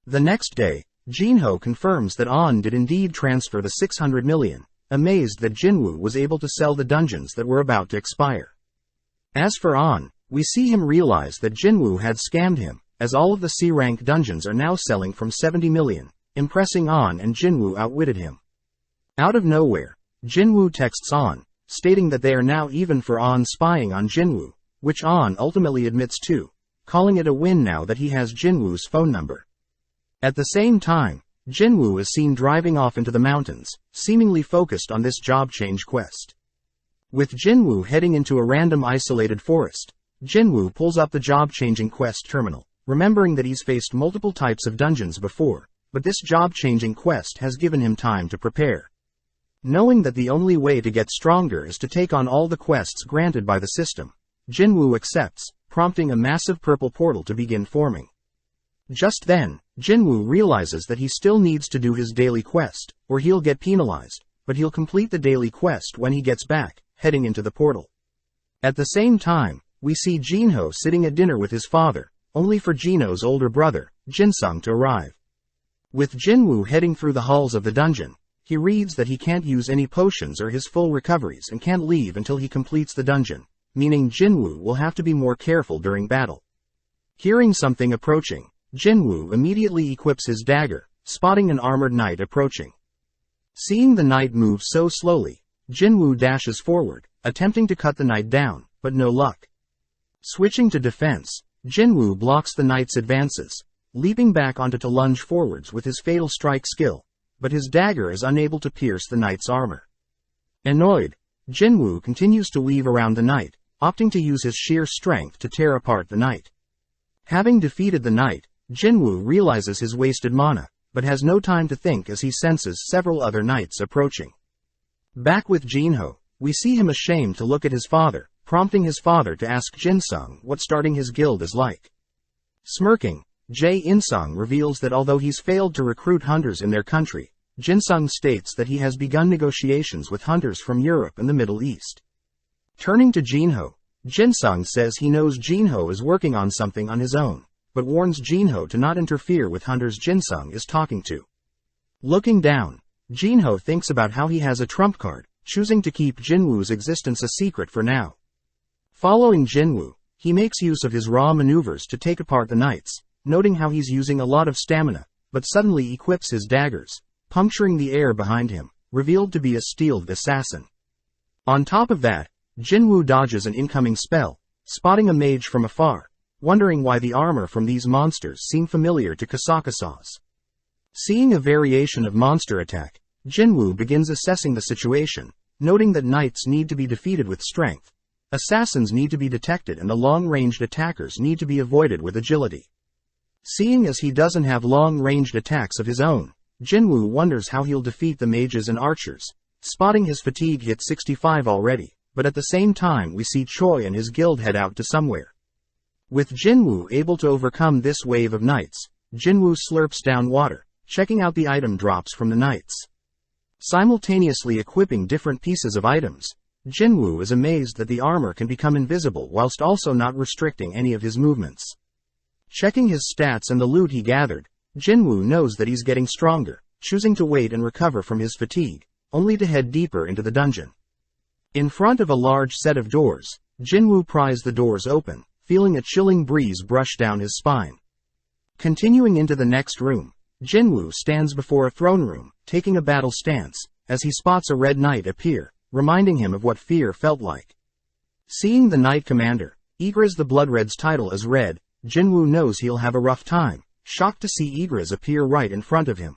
The next day, Jinho confirms that On did indeed transfer the 600 million, amazed that Jinwoo was able to sell the dungeons that were about to expire. As for On, we see him realize that Jinwoo had scammed him, as all of the C-rank dungeons are now selling from 70 million, impressing On, and Jinwoo outwitted him. Out of nowhere, Jinwoo texts On, stating that they are now even for On spying on Jinwoo, which On ultimately admits to, calling it a win now that he has Jinwoo's phone number. At the same time, Jinwoo is seen driving off into the mountains, seemingly focused on this job change quest. With Jinwoo heading into a random isolated forest, Jinwoo pulls up the job-changing quest terminal, remembering that he's faced multiple types of dungeons before, but this job-changing quest has given him time to prepare. Knowing that the only way to get stronger is to take on all the quests granted by the system, Jinwoo accepts, prompting a massive purple portal to begin forming. Just then, Jinwoo realizes that he still needs to do his daily quest, or he'll get penalized, but he'll complete the daily quest when he gets back, heading into the portal. At the same time, we see Jinho sitting at dinner with his father, only for Jinho's older brother, Jinsung, to arrive. With Jinwoo heading through the halls of the dungeon, he reads that he can't use any potions or his full recoveries and can't leave until he completes the dungeon, meaning Jinwoo will have to be more careful during battle. Hearing something approaching, Jinwoo immediately equips his dagger, spotting an armored knight approaching. Seeing the knight move so slowly, Jinwoo dashes forward, attempting to cut the knight down, but no luck. Switching to defense, Jinwoo blocks the knight's advances, leaping back onto to lunge forwards with his fatal strike skill, but his dagger is unable to pierce the knight's armor. Annoyed, Jinwoo continues to weave around the knight, opting to use his sheer strength to tear apart the knight. Having defeated the knight, Jinwoo realizes his wasted mana, but has no time to think as he senses several other knights approaching. Back with Jinho, we see him ashamed to look at his father, prompting his father to ask Jinsung what starting his guild is like. Smirking, Insung reveals that although he's failed to recruit hunters in their country, Jinsung states that he has begun negotiations with hunters from Europe and the Middle East. Turning to Jinho, Jinsung says he knows Jinho is working on something on his own, but warns Jinho to not interfere with hunters Jinsung is talking to. Looking down, Jinho thinks about how he has a trump card, choosing to keep Jinwoo's existence a secret for now. Following Jinwoo, he makes use of his raw maneuvers to take apart the knights, noting how he's using a lot of stamina, but suddenly equips his daggers, puncturing the air behind him, revealed to be a stealth assassin. On top of that, Jinwoo dodges an incoming spell, spotting a mage from afar, wondering why the armor from these monsters seem familiar to Kasakasa's. Seeing a variation of monster attack, Jinwoo begins assessing the situation, noting that knights need to be defeated with strength, assassins need to be detected, and the long-ranged attackers need to be avoided with agility. Seeing as he doesn't have long-ranged attacks of his own, Jinwoo wonders how he'll defeat the mages and archers, spotting his fatigue hit 65 already, but at the same time we see Choi and his guild head out to somewhere. With Jinwoo able to overcome this wave of knights, Jinwoo slurps down water, checking out the item drops from the knights. Simultaneously equipping different pieces of items, Jinwoo is amazed that the armor can become invisible whilst also not restricting any of his movements. Checking his stats and the loot he gathered, Jinwoo knows that he's getting stronger, choosing to wait and recover from his fatigue, only to head deeper into the dungeon. In front of a large set of doors, Jinwoo pries the doors open, feeling a chilling breeze brush down his spine. Continuing into the next room, Jinwoo stands before a throne room, taking a battle stance, as he spots a red knight appear, reminding him of what fear felt like. Seeing the knight commander, Igris the Bloodred's title as red, Jinwoo knows he'll have a rough time, shocked to see Igris appear right in front of him.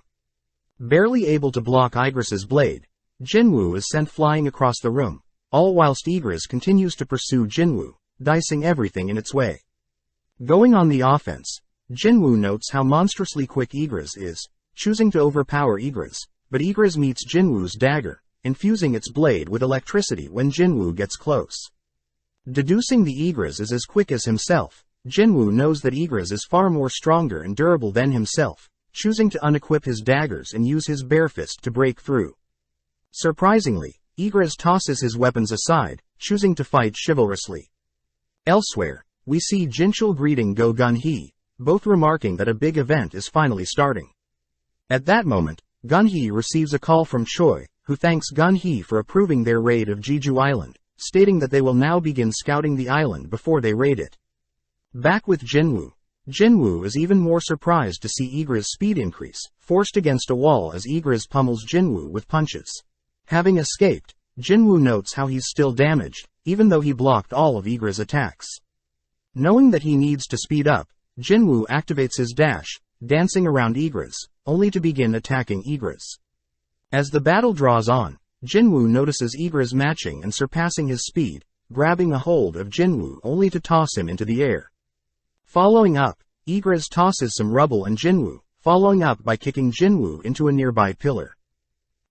Barely able to block Igris's blade, Jinwoo is sent flying across the room, all whilst Igris continues to pursue Jinwoo, dicing everything in its way. Going on the offense, Jinwoo notes how monstrously quick Igris is, choosing to overpower Igris, but Igris meets Jinwoo's dagger, infusing its blade with electricity when Jinwoo gets close. Deducing the Igris is as quick as himself, Jinwoo knows that Igris is far more stronger and durable than himself, choosing to unequip his daggers and use his bare fist to break through. Surprisingly, Igris tosses his weapons aside, choosing to fight chivalrously. Elsewhere, we see Jinchul greeting Go Gun-hee, both remarking that a big event is finally starting. At that moment, Gun-hee receives a call from Choi, who thanks Gun-hee for approving their raid of Jeju Island, stating that they will now begin scouting the island before they raid it. Back with Jinwoo. Jinwoo is even more surprised to see Igris' speed increase, forced against a wall as Igris pummels Jinwoo with punches. Having escaped, Jinwoo notes how he's still damaged, even though he blocked all of Igris' attacks. Knowing that he needs to speed up, Jinwoo activates his dash, dancing around Igris, only to begin attacking Igris. As the battle draws on, Jinwoo notices Igris matching and surpassing his speed, grabbing a hold of Jinwoo only to toss him into the air. Following up, Igris tosses some rubble and Jinwoo, following up by kicking Jinwoo into a nearby pillar.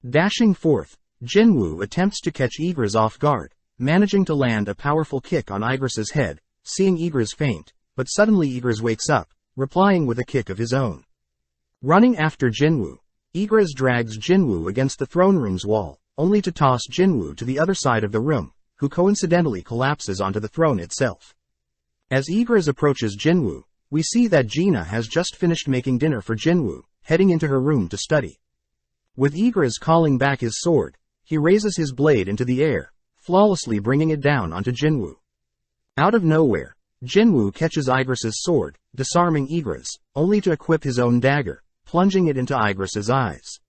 Dashing forth, Jinwoo attempts to catch Igris off guard, managing to land a powerful kick on Igris's head, seeing Igris faint, but suddenly Igris wakes up, replying with a kick of his own. Running after Jinwoo, Igris drags Jinwoo against the throne room's wall, only to toss Jinwoo to the other side of the room, who coincidentally collapses onto the throne itself. As Igris approaches Jinwoo, we see that Gina has just finished making dinner for Jinwoo, heading into her room to study. With Igris calling back his sword, he raises his blade into the air, flawlessly bringing it down onto Jinwoo. Out of nowhere, Jinwoo catches Igris's sword, disarming Igris, only to equip his own dagger, plunging it into Igris's eyes.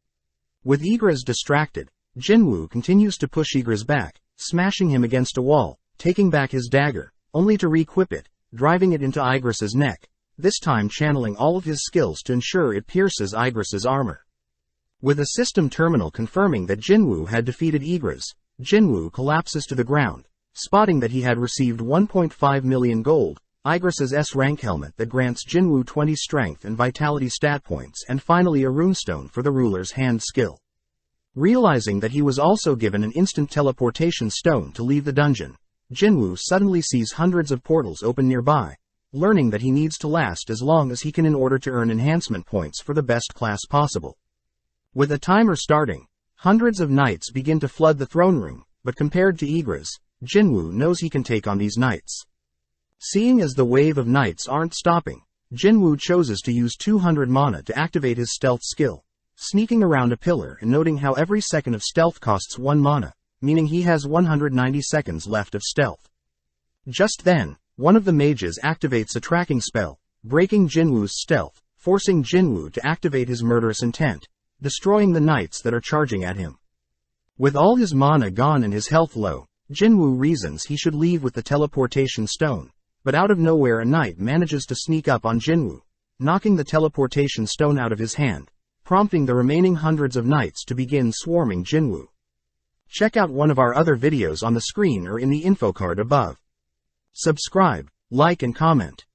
With Igris distracted, Jinwoo continues to push Igris back, smashing him against a wall, taking back his dagger, only to re-equip it, driving it into Igris's neck, this time channeling all of his skills to ensure it pierces Igris's armor. With a system terminal confirming that Jinwoo had defeated Igris, Jinwoo collapses to the ground, spotting that he had received 1.5 million gold, Igris's S-rank helmet that grants Jinwoo 20 strength and vitality stat points, and finally a runestone for the ruler's hand skill. Realizing that he was also given an instant teleportation stone to leave the dungeon, Jinwoo suddenly sees hundreds of portals open nearby, learning that he needs to last as long as he can in order to earn enhancement points for the best class possible. With a timer starting, hundreds of knights begin to flood the throne room, but compared to Igris, Jinwoo knows he can take on these knights. Seeing as the wave of knights aren't stopping, Jinwoo chooses to use 200 mana to activate his stealth skill, sneaking around a pillar and noting how every second of stealth costs 1 mana, meaning he has 190 seconds left of stealth. Just then, one of the mages activates a tracking spell, breaking Jinwoo's stealth, forcing Jinwoo to activate his murderous intent, destroying the knights that are charging at him. With all his mana gone and his health low, Jinwoo reasons he should leave with the teleportation stone, but out of nowhere a knight manages to sneak up on Jinwoo, knocking the teleportation stone out of his hand, prompting the remaining hundreds of knights to begin swarming Jinwoo. Check out one of our other videos on the screen or in the info card above. Subscribe, like and comment.